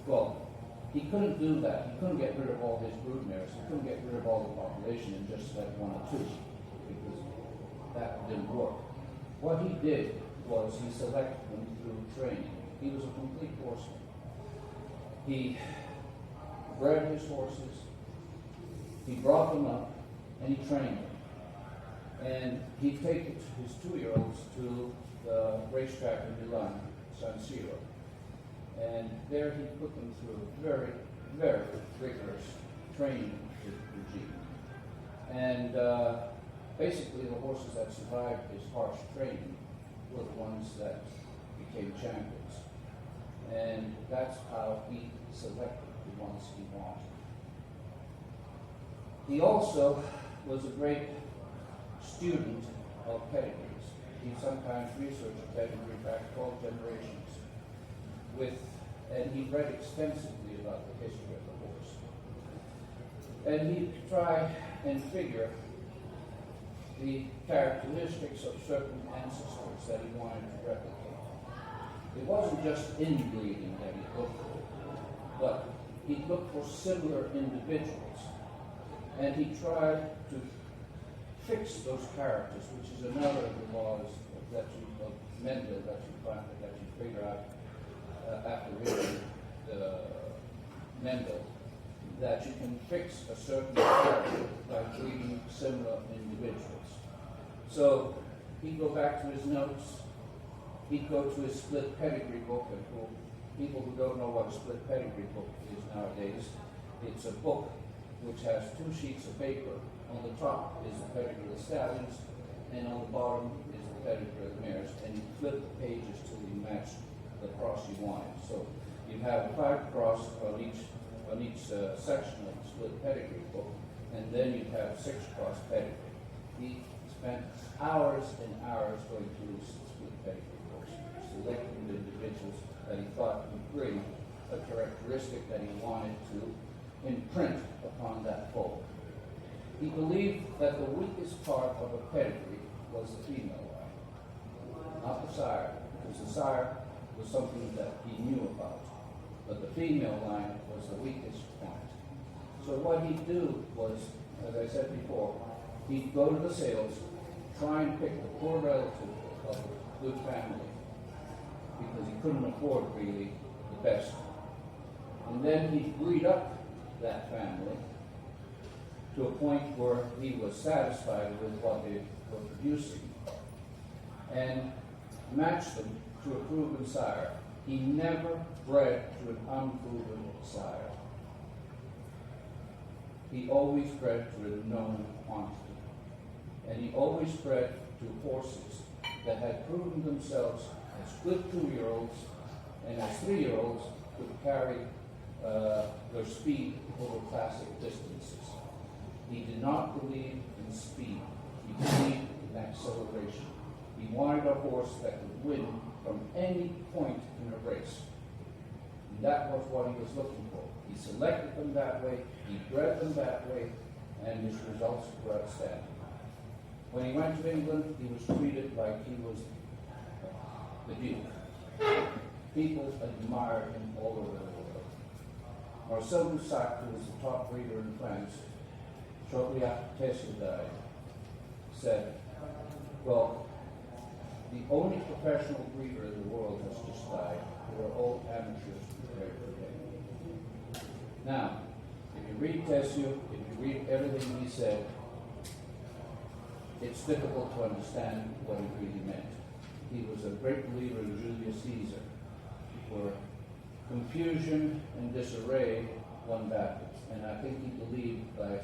Well, he couldn't do that. He couldn't get rid of all his brood mares. He couldn't get rid of all the population and just select one or two, because that didn't work. What he did was he selected them through training. He was a complete horseman. He bred his horses, he brought them up, and he trained them. And he'd take his 2-year-olds to the racetrack in Milan, San Siro. And there he put them through a very, very rigorous training regime. And basically the horses that survived his harsh training were the ones that became champions. And that's how he selected the ones he wanted. He also was a great student of pedigrees. He sometimes researched a pedigree back 12 generations. And he read extensively about the history of the horse. And he'd try and figure the characteristics of certain ancestors that he wanted to replicate. It wasn't just inbreeding that he looked for, but he looked for similar individuals. And he tried to fix those characters, which is another of the laws of Mendel that you figure out after reading Mendel, that you can fix a certain character by breeding similar individuals. So he'd go back to his notes, he'd go to his split pedigree book, and for people who don't know what a split pedigree book is nowadays, it's a book which has 2 sheets of paper. On the top is the pedigree of the stallions, and on the bottom is the pedigree of the mares, and you flip the pages till you match the cross you wanted. So you have a 5 cross of each on each section of the split pedigree book, and then you'd have 6 cross pedigree. He spent hours and hours going through split pedigree books, selecting the individuals that he thought would bring a characteristic that he wanted to imprint upon that foal. He believed that the weakest part of a pedigree was the female line, not the sire, because the sire was something that he knew about, but the female line was the weakest point. So what he'd do was, as I said before, he'd go to the sales, try and pick the poor relative of a good family, because he couldn't afford really the best. And then he'd breed up that family to a point where he was satisfied with what they were producing, and match them to a proven sire. He never bred to an unproven sire. He always bred to a known quantity. And he always bred to horses that had proven themselves as good 2-year-olds and as 3-year-olds could carry their speed over classic distances. He did not believe in speed. He believed in acceleration. He wanted a horse that could win from any point in a race. And that was what he was looking for. He selected them that way, he bred them that way, and his results were outstanding. When he went to England, he was treated like he was the Duke. People admired him all over the world. Marcel Boussac, who was the top breeder in France, shortly after Tesio died, said, well, the only professional breeder in the world has just died. They were all amateurs prepared for him. Now, if you read Tesio, if you read everything he said, it's difficult to understand what he really meant. He was a great believer in Julius Caesar, where confusion and disarray won battles. And I think he believed by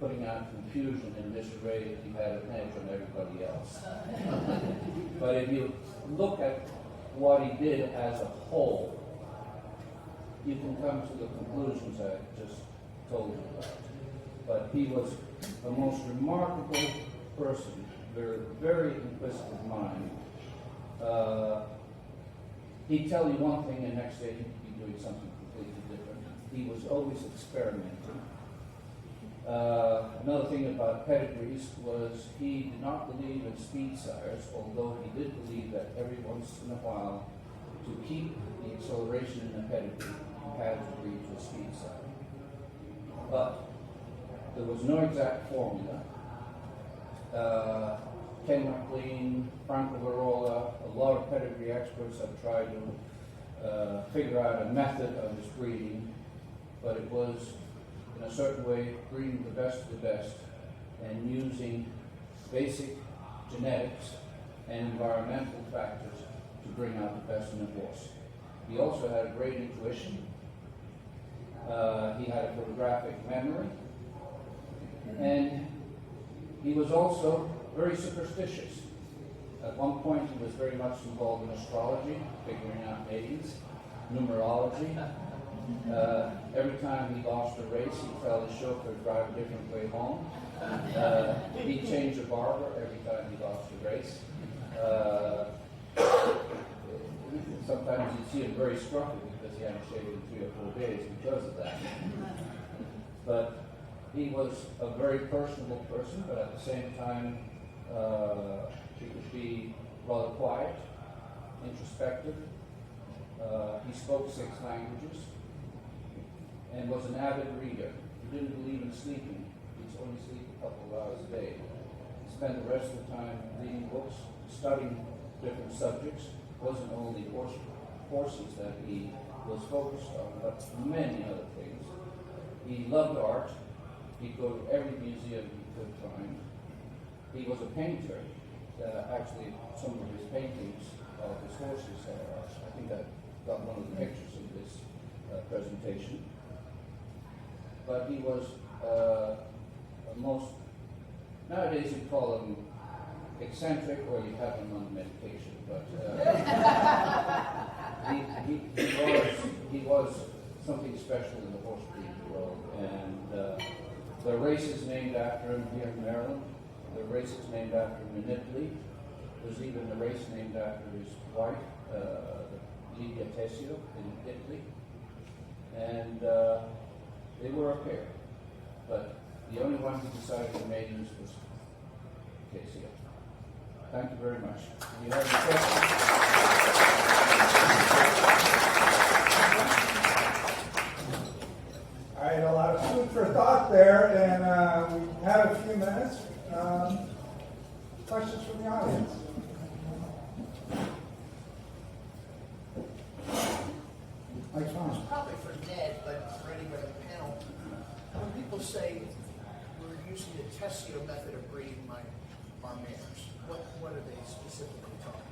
putting out confusion and disarray, he had an edge on everybody else. But if you look at what he did as a whole, you can come to the conclusions I just told you about. But he was the most remarkable person, very, very inquisitive mind. He'd tell you one thing, and the next day he'd be doing something completely different. He was always experimenting. Another thing about pedigrees was he did not believe in speed sires, although he did believe that every once in a while, to keep the acceleration in the pedigree, you had to breed to a speed sire. But there was no exact formula. Ken McLean, Franco Varola, a lot of pedigree experts have tried to figure out a method of his breeding, but it was, in a certain way, breeding the best of the best and using basic genetics and environmental factors to bring out the best in a horse. He also had a great intuition. He had a photographic memory. And he was also very superstitious. At one point, he was very much involved in astrology, figuring out maidens, numerology. Every time he lost a race, he'd tell his chauffeur to drive a different way home. He'd change a barber every time he lost a race. Sometimes you'd see him very scruffy because he hadn't shaved in 3 or 4 days because of that. But he was a very personable person, but at the same time, he could be rather quiet, introspective. He spoke 6 languages and was an avid reader. He didn't believe in sleeping. He'd only sleep a couple of hours a day. He spent the rest of the time reading books, studying different subjects. It wasn't only horses that he was focused on, but many other things. He loved art. He'd go to every museum he could find. He was a painter. Actually, some of his paintings of his horses are, I think I got one of the pictures in this presentation. But he was nowadays you'd call him eccentric, or you'd have him on medication, but he was something special in the horse breeding world. And the race is named after him here in Maryland. The race is named after him in Italy. There's even a race named after his wife, Federico Tesio in Italy. And they were a pair. But the only one who decided to make this was Tesio. Thank you very much. Do you have any questions? All right, a lot of food for thought there, and we have a few minutes. Questions from the audience? Mike's fine. Probably for Ned, but for anybody on the panel. When people say we're using the Tesio method of breeding our mares, what are they specifically talking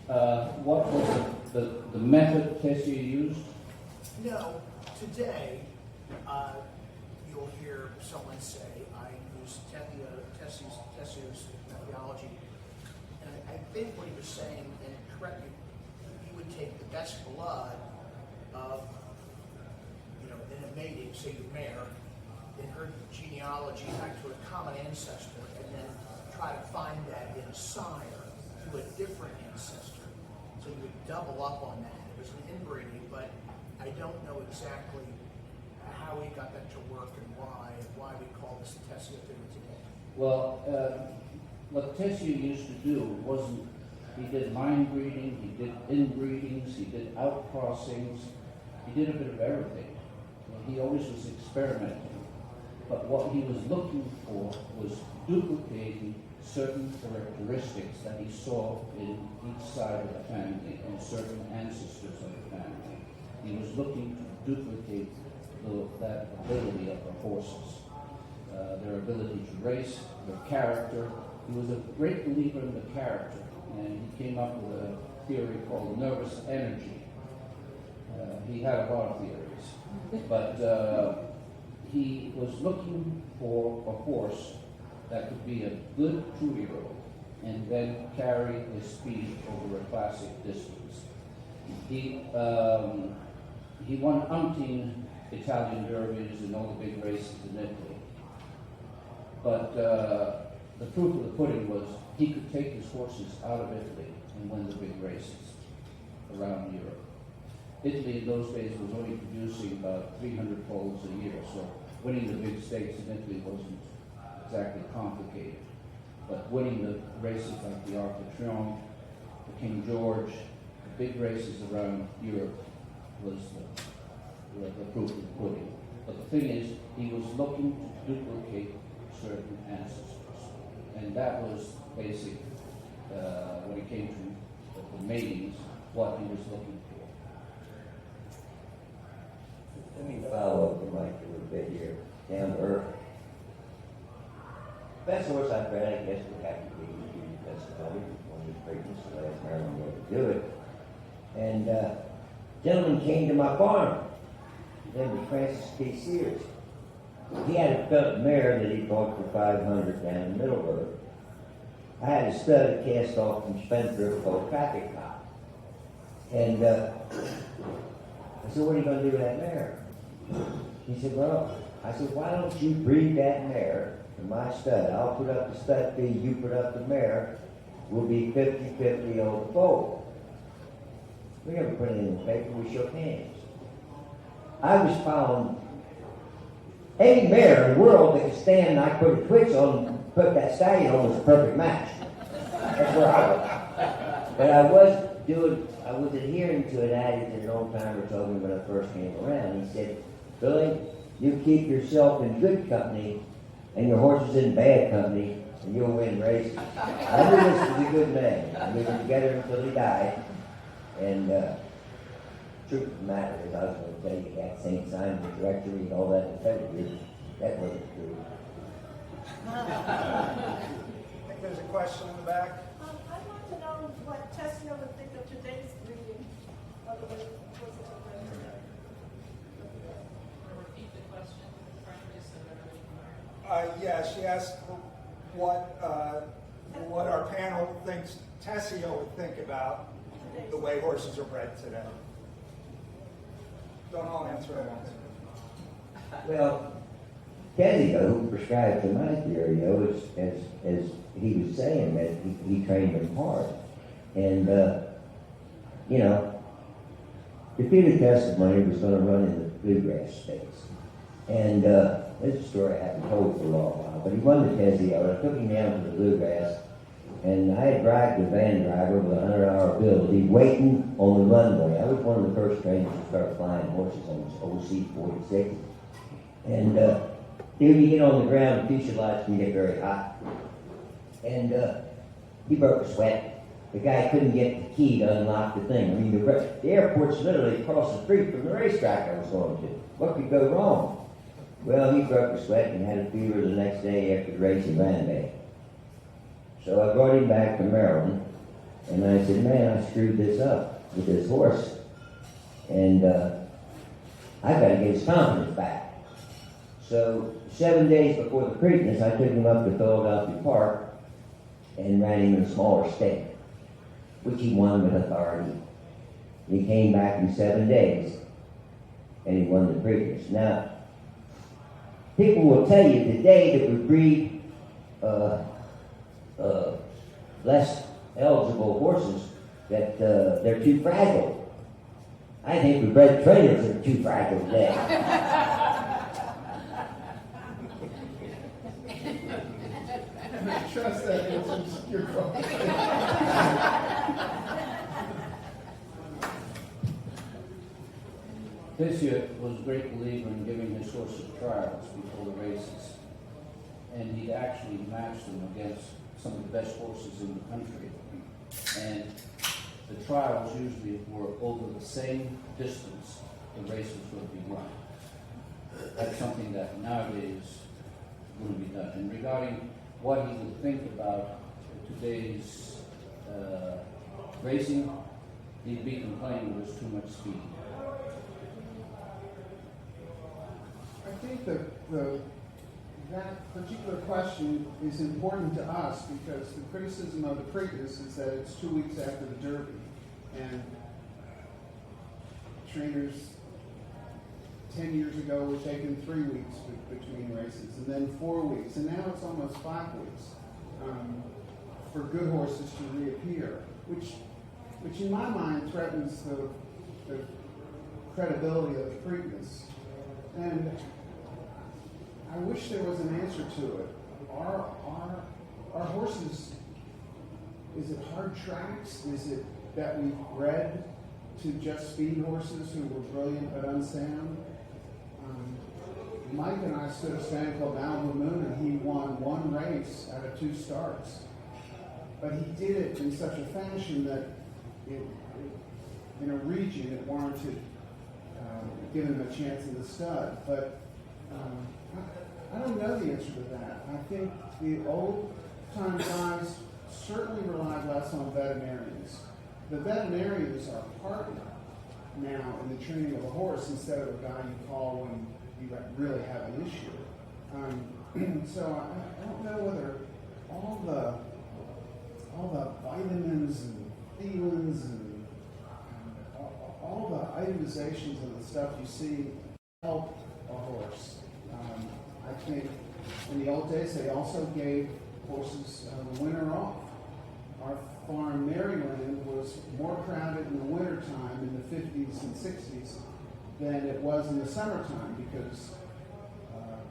about? What was the method Tesio used? No, today you'll hear someone say, I use Tesio's methodology. And I think what he was saying, and correct me, he would take the best blood of, in a mating, say your mare, in her genealogy back to a common ancestor, and then try to find that in sire to a different ancestor. So you would double up on that. It was an inbreeding, but I don't know exactly how he got that to work and why we call this the Tesio theory today. Well, what Tesio used to do wasn't, he did line breeding, he did inbreedings, he did outcrossings, he did a bit of everything. He always was experimenting. But what he was looking for was duplicating certain characteristics that he saw in each side of the family and certain ancestors of the family. He was looking to duplicate that ability of the horses, their ability to race, their character. He was a great believer in the character, and he came up with a theory called nervous energy. He had a lot of theories, but he was looking for a horse that could be a good 2-year-old and then carry his speed over a classic distance. He won umpteen Italian derbies and all the big races in Italy. But the proof of the pudding was he could take his horses out of Italy and win the big races around Europe. Italy in those days was only producing about 300 foals a year, so winning the big stakes in Italy wasn't exactly complicated. But winning the races like the Arc de Triomphe, the King George, the big races around Europe was the proof of the pudding. But the thing is, he was looking to duplicate certain ancestors. And that was basic, when it came to the matings, what he was looking for. Let me follow up the mic a little bit here, down to earth. Best horse I've bred, I guess, would have to be Pennsylvania, one of the greatest, the last Maryland way to do it. And gentleman came to my farm. His name was Francis K. Sears. He had a felt mare that he bought for $500 down in Middleburg. I had a stud cast off from Spendthrift called Traffic Cop. And I said, what are you going to do with that mare? He said, well, I said, why don't you breed that mare to my stud? I'll put up the stud fee, you put up the mare. We'll be 50-50 on the foal. We never put it in the paper, we shook hands. I was found any mare in the world that could stand and I put a twitch on and put that stallion on was a perfect match. That's where I was. But I was adhering to an adage that an old timer told me when I first came around. He said, Billy, you keep yourself in good company and your horses in bad company and you'll win races. I knew this was a good man. We were together until he died. And truth of the matter is, I was going to tell you that St. Simon, the directory, and all that in pedigree, that wasn't true. I think there's a question in the back. I want to know what Tesio would think of today's breeding of the horses. Repeat the question, Frank, just so that everybody Yeah, she asked what our panel thinks Tesio would think about today's? the way horses are bred today? Don't all answer at once. Well, Tesio, who prescribed to my theory, as he was saying, that he trained them hard. And, defeated testimony was going to run in the bluegrass states. And this is a story I haven't told for a long while, but he won the Tesio. I took him down to the bluegrass, and I had dragged the van driver with a 100-hour bill. He'd waiting on the runway. I was one of the first trainers to start flying horses on this OC 46. And here you get on the ground, the fuselage can get very hot. And he broke a sweat. The guy couldn't get the key to unlock the thing. I mean, the airport's literally across the street from the racetrack I was going to. What could go wrong? Well, he broke a sweat and had a fever the next day after the race in Van Bay. So I brought him back to Maryland, and I said, man, I screwed this up with this horse. And I got to get his confidence back. So 7 days before the Preakness, I took him up to Philadelphia Park and ran him in a smaller stake, which he won with authority. He came back in 7 days, and he won the Preakness. Now, people will tell you today that we breed less eligible horses, that they're too fragile. I think we bred trainers that are too fragile today. I trust that answers your question. Tesio was a great believer in giving his horses trials before the races. And he'd actually matched them against some of the best horses in the country. And the trials usually were over the same distance the races would be run. That's something that nowadays wouldn't be done. And regarding what he would think about today's racing, he'd be complaining there's too much speed. I think that particular question is important to us because the criticism of the Preakness is that it's 2 weeks after the Derby, and trainers 10 years ago were taking 3 weeks between races, and then 4 weeks, and now it's almost 5 weeks for good horses to reappear, which in my mind threatens the credibility of the Preakness. And I wish there was an answer to it. Our horses, is it hard tracks? Is it that we've bred to just speed horses who were brilliant but unsound? Mike and I stood a stand called Malibu Moon, and he won 1 race out of 2 starts. But he did it in such a fashion that in a region it warranted giving him a chance in the stud. But I don't know the answer to that. I think the old-time guys certainly relied less on veterinarians. The veterinarians are a partner now in the training of a horse instead of a guy you call when you really have an issue. So I don't know whether all the vitamins and thelins and all the itemizations of the stuff you see help a horse. I think in the old days they also gave horses the winter off. Our farm, Maryland, was more crowded in the wintertime in the 50s and 60s than it was in the summertime because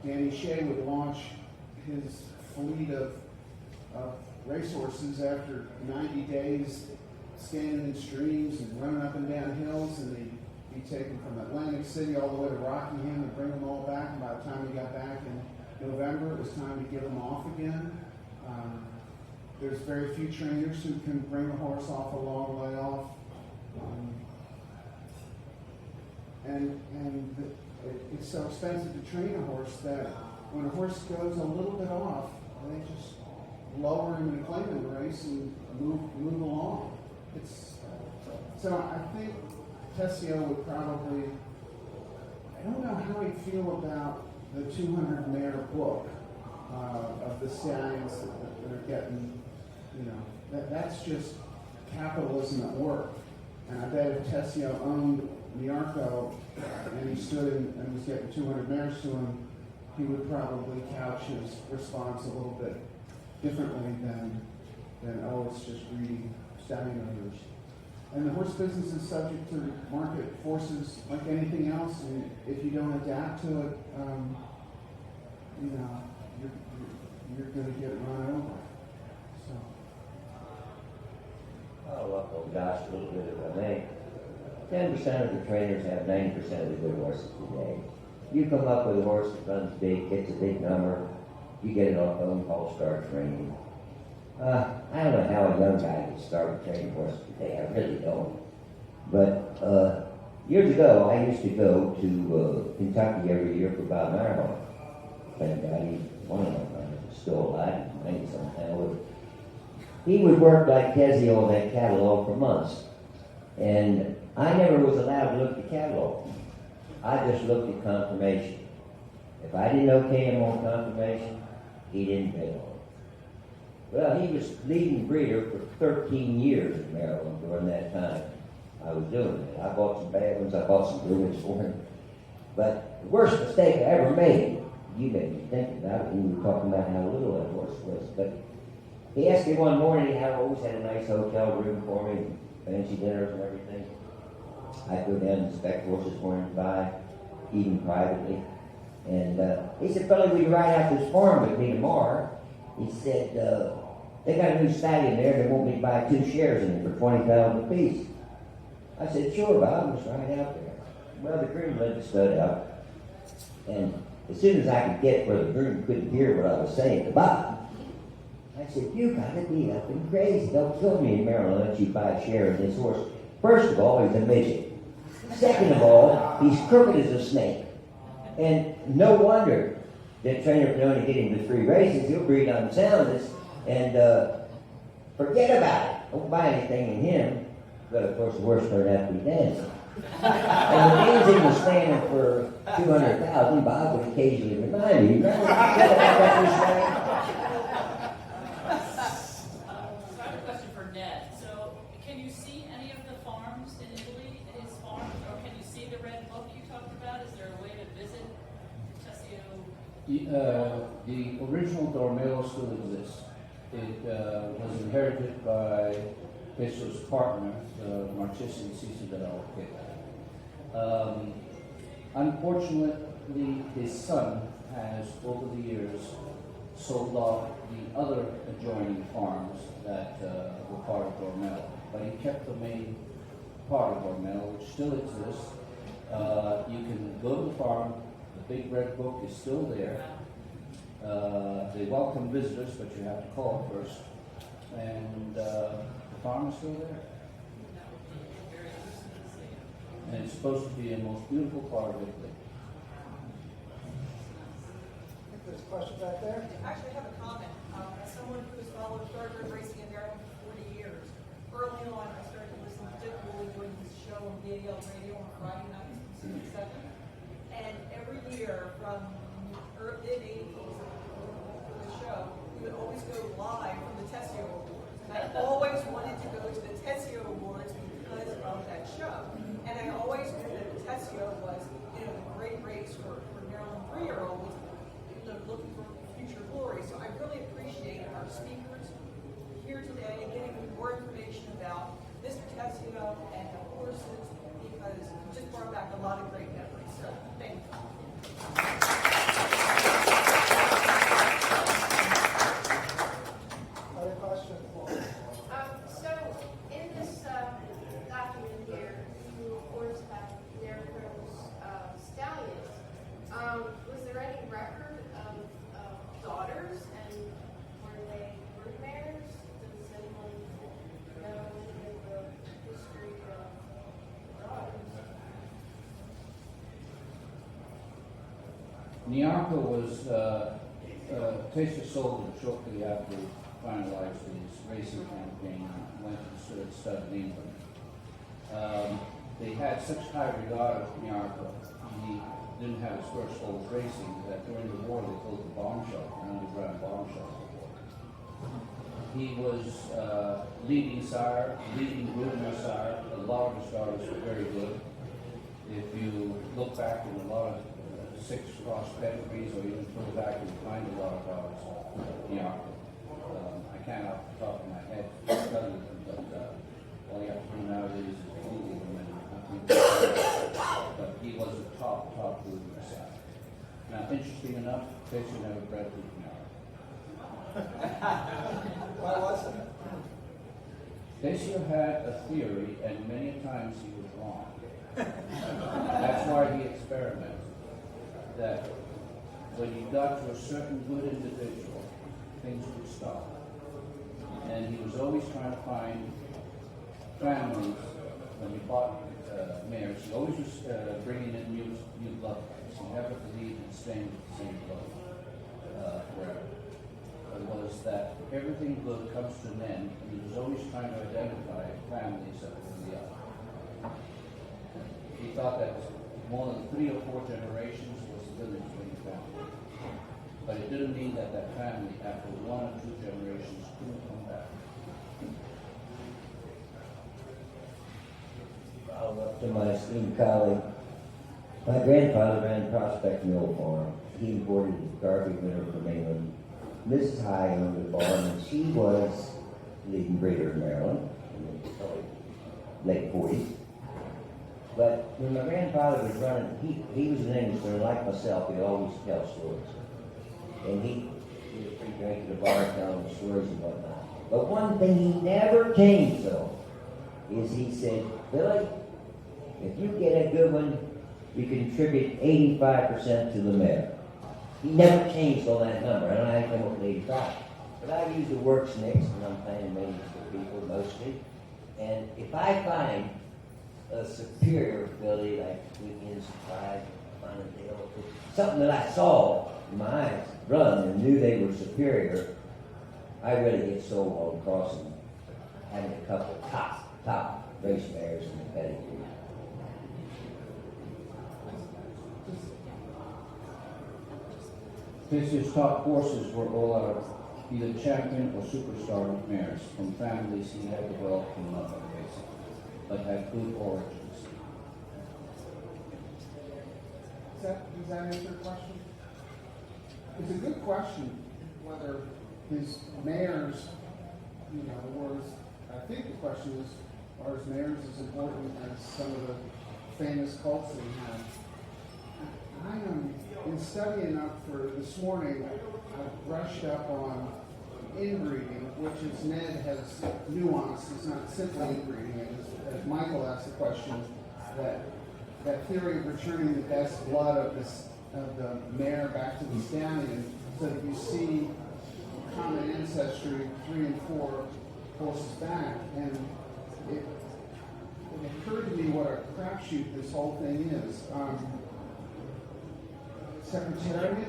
Danny Shea would launch his fleet of racehorses after 90 days scanning in streams and running up and down hills, and they'd be taken from Atlantic City all the way to Rockingham and bring them all back. And by the time we got back in November, it was time to give them off again. There's very few trainers who can bring a horse off a long layoff. It's so expensive to train a horse that when a horse goes a little bit off, they just lower him in a claimant race and move along. So I think Tesio would probably, I don't know how he'd feel about the 200 mare book of the stallions that are getting, that's just capitalism at work. And I bet if Tesio owned Niarco and he stood and was getting 200 mares to him, he would probably couch his response a little bit differently than oh, it's just greedy stallion owners. And the horse business is subject to market forces like anything else, and if you don't adapt to it, you know, you're going to get run over. So. I'll up Josh a little bit if I may. 10% of the trainers have 90% of the good horses today. You come up with a horse that runs big, gets a big number, you get it on phone call, start training. I don't know how a young guy gets started training horses today, I really don't. But years ago, I used to go to Kentucky every year for Bob Meyerhoff. Thank God he's one of them is still alive, he's 90 somehow. He would work like Tesio on that catalog for months. And I never was allowed to look at the catalog. I just looked at confirmation. If I didn't okay him on confirmation, he didn't pay on it. Well, he was leading breeder for 13 years in Maryland during that time I was doing it. I bought some bad ones, I bought some good ones for him. But the worst mistake I ever made, you made me think about it when you were talking about how little that horse was. But he asked me one morning how I always had a nice hotel room for me, fancy dinners and everything. I'd go down and inspect horses for him to buy, even privately. And he said, "Billy, will you ride out this farm with me tomorrow?" He said, "They got a new stallion there, they want me to buy 2 shares in it for $20 apiece." I said, "Sure, Bob, let's ride out there." Well, the groom let the stud out. And as soon as I could get where the groom couldn't hear what I was saying to Bob, I said, "You gotta be up and crazy. They'll kill me in Maryland unless you buy a share of this horse. First of all, he's a midget. Second of all, he's crooked as a snake. And no wonder that trainer can only get him to 3 races. He'll breed on soundness and forget about it. Don't buy anything in him." But of course, the horse turned out to be dancing. And the days he was standing for 200,000, Bob would occasionally remind me, "Remember about this thing?" So I have a question for Ned. So can you see any of the farms in Italy, his farms, or can you see the red book you talked about? Is there a way to visit Tesio? The original Dormelo still exists. It was inherited by Tesio's partner, Marchesi and Cesar del Alqueta. Unfortunately, his son has, over the years, sold off the other adjoining farms that were part of Dormelo. But he kept the main part of Dormelo, which still exists. You can go to the farm. The big red book is still there. They welcome visitors, but you have to call first. And the farm is still there. And it's supposed to be a most beautiful part of Italy. I think there's a question back there. Actually, I have a comment. As someone who has followed thoroughbred racing in Maryland for 40 years, early on I started listening to Dick Woolley doing his show on BAL radio on Friday nights from 6 to 7. And every year from mid-80s for the show, we would always go live from the Tesio Awards. And I always wanted to go to the Tesio Awards because of that show. And I always knew that the Tesio was, you know, a great race for Maryland 3-year-olds, you know, looking for future glory. So I really appreciate our speakers here today giving more information about Mr. Tesio and the horses, because it just brought back a lot of great memories. So thank you. Other questions? So in this document here, you of course have Niarco's stallions. Was there any record of daughters, and were they broodmares? Does anyone know anything of the history of daughters? Niarco was, Tesio sold him shortly after he finalized his racing campaign and went and studied in England. They had such high regard of Niarco, he didn't have his first horse racing, that during the war they built a bomb shelter, an underground bomb shelter for him. He was leading sire, leading groomer sire. A lot of his daughters were very good. If you look back in a lot of 6-cross pedigrees, or even further back, you find a lot of daughters. Yeah. I can't off the top of my head tell you them, but all you have to do nowadays is Google them, and I think but he was a top groomer sire. Now, interesting enough, Tesio never bred a Why was it? Tesio had a theory, and many times he was wrong. That's why he experimented. That when you got to a certain good individual, things would stop. And he was always trying to find families. When he bought mares, he always was bringing in new blood types. He never believed in staying with the same blood forever. It was that everything good comes to an end, and he was always trying to identify families that were the other. He thought that more than 3 or 4 generations was the village being family. But it didn't mean that that family, after 1 or 2 generations, couldn't come back. To my esteemed colleague, my grandfather ran Prospect Mill Farm. He imported Derby winter from England. Mrs. High owned the farm, and she was leading breeder in Maryland in the late 40s. But when my grandfather was running, he was an Englishman, like myself. He'd always tell stories. And he was a free drink at the bar telling stories and whatnot. But one thing he never changed, though, is he said, Billy, if you get a good one, you contribute 85% to the mare. He never changed on that number. I don't know how he came up with 85. But I use the works mix when I'm planning meetings for people mostly. And if I find a superior ability, like weekends, five, something that I saw in my eyes run and knew they were superior, I really get sold on crossing, having a couple of top race mares in the pedigree. Tesio's top horses were all out of either champion or superstar mares from families he had developed from nothing, basically, but had good origins. Does that answer your question? It's a good question whether his mares, I think the question is, are his mares as important as some of the famous colts that he had? I am, in studying up for this morning, I brushed up on inbreeding, which is Ned has nuance. It's not simply inbreeding. As Michael asked the question, that theory of returning the best blood of the mare back to the stallion, so that you see common ancestry 3 and 4 horses back. And it occurred to me what a crapshoot this whole thing is. Secretariat,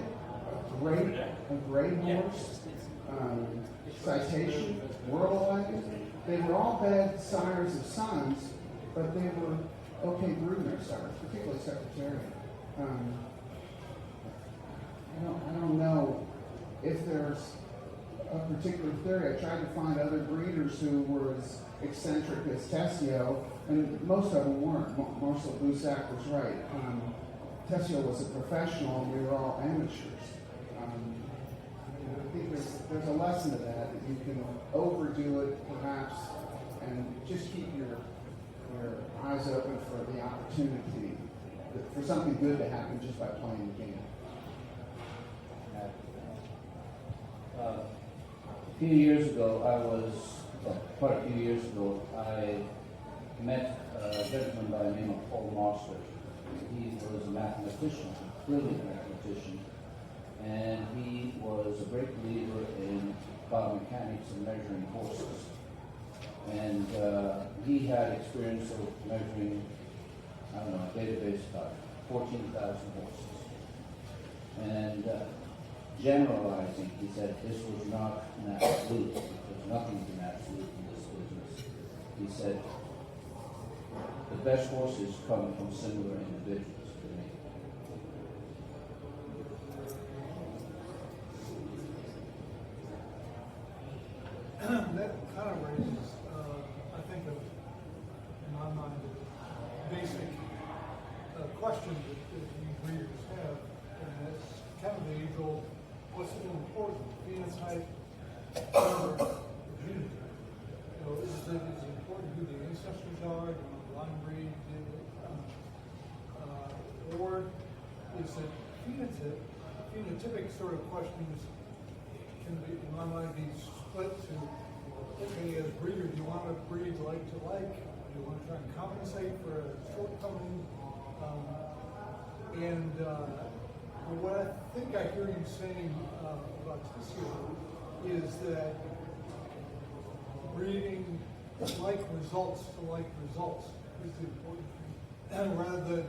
a great horse, Citation, Whirlwagon, they were all bad sires of sons, but they were okay broodmare sires, particularly Secretariat. I don't know if there's a particular theory. I tried to find other breeders who were as eccentric as Tesio, and most of them weren't. Marcel Boussac was right. Tesio was a professional, and we were all amateurs. I think there's a lesson to that you can overdo it, perhaps, and just keep your eyes open for the opportunity, for something good to happen just by playing the game. A few years ago, quite a few years ago, I met a gentleman by the name of Paul Master. He was a mathematician, a brilliant mathematician, and he was a great believer in biomechanics and measuring horses. And he had experience of measuring, a database about 14,000 horses. And generalizing, he said this was not an absolute. There's nothing an absolute in this business. He said the best horses come from similar individuals to me. kind of raises, I think, in my mind, a basic question that these readers have, and that's kind of the age-old, what's more important, phenotype or genotype? You know, is it important who the ancestors are, the line breed, or is it phenotypic sort of questions can be, in my mind, be split to, okay, as breeder, do you want to breed like to like? Do you want to try and compensate for a shortcoming? What I think I hear you saying about Tesio is that breeding like results to like results is the important thing. And rather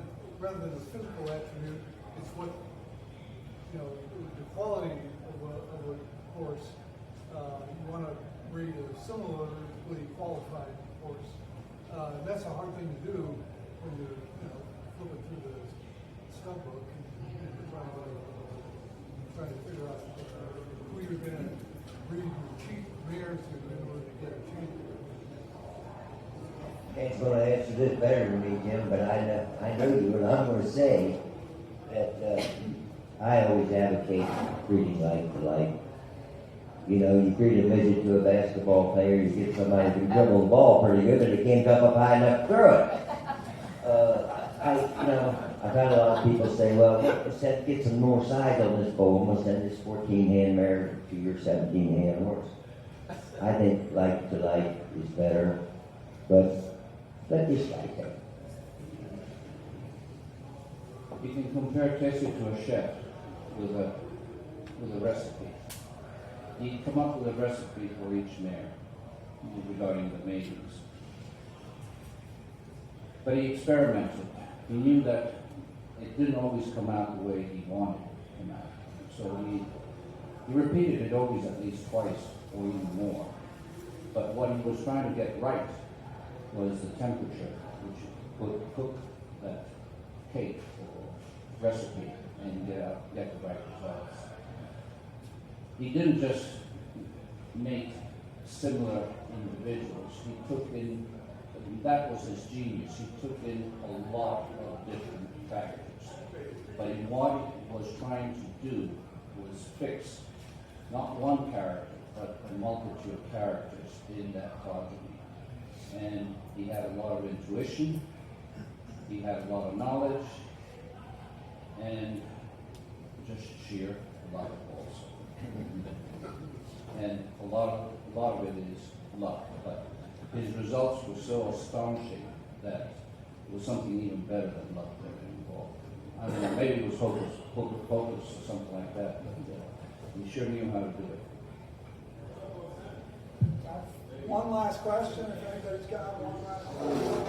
than a physical attribute, it's what, you know, the quality of a horse. You want to breed a similarly qualified horse. And that's a hard thing to do when you're, you know, flipping through the stud book and trying to figure out who you're going to breed your cheap mare to in order to get a champion. Dan's going to answer this better than me, Jim, but I know you, and I'm going to say that I always advocate breeding like to like. You know, you breed a midget to a basketball player, you get somebody who can dribble the ball pretty good, but they can't jump up high enough to throw it. I've had a lot of people say, well, let's get some more size on this bull, we'll send this 14-hand mare to your 17-hand horse. I think like to like is better, but let this guy take it. You can compare Tesio to a chef with a recipe. He'd come up with a recipe for each mare regarding the maidens. But he experimented. He knew that it didn't always come out the way he wanted it to come out. So he repeated it always at least twice or even more. But what he was trying to get right was the temperature, which would cook that cake or recipe and get the right results. He didn't just make similar individuals. He took in, that was his genius, he took in a lot of different factors. But in what he was trying to do was fix not one character, but a multitude of characters in that progeny. And he had a lot of intuition, he had a lot of knowledge, and just sheer luck also. And a lot of it is luck, but his results were so astonishing that it was something even better than luck that was involved. I don't know, maybe it was hocus pocus or something like that, but he sure knew how to do it. One last question, if anybody's got one last question.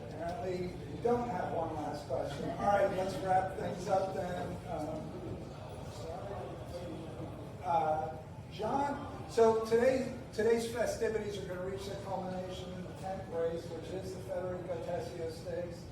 Apparently, you don't have one last question. All right, let's wrap things up then. John, so today's festivities are going to reach their culmination in the 10th race, which is the Federico Tesio Stakes.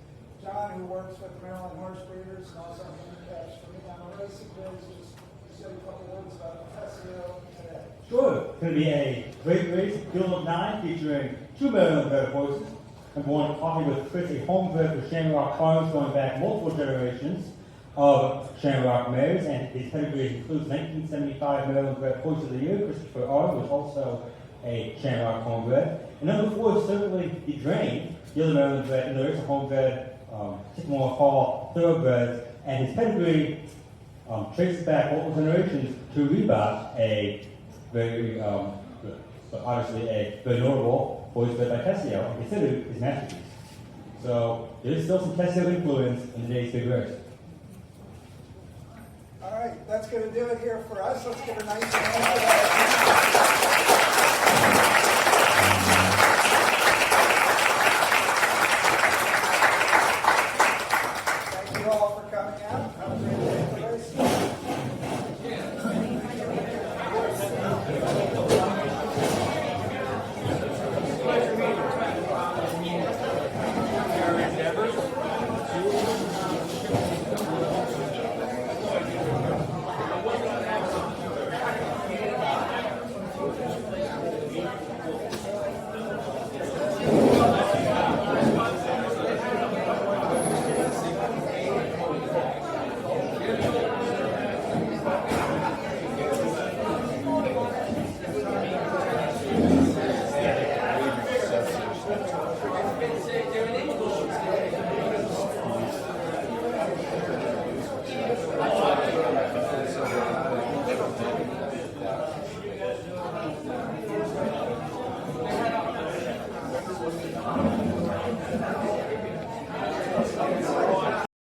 John, who works with Maryland Horse Breeders and also handicaps for me on the racing days, just say a couple words about Tesio today. Sure. It's going to be a great race, Field of 9, featuring 2 Maryland-bred horses. Number 1, talking with Chris, a homebred for Shamrock Farms, going back multiple generations of Shamrock mares, and his pedigree includes 1975 Maryland-bred Horse of the Year, Christopher R., who is also a Shamrock homebred. And number 4 is certainly the Drain, the other Maryland-bred, and there is a homebred, Sycamore Hall Thoroughbred, and his pedigree traces back multiple generations to Reebok, a very, but obviously a very notable horse bred by Tesio, and considered his masterpiece. So there is still some Tesio influence in today's big race. All right, that's going to do it here for us. Let's give a nice hand for that.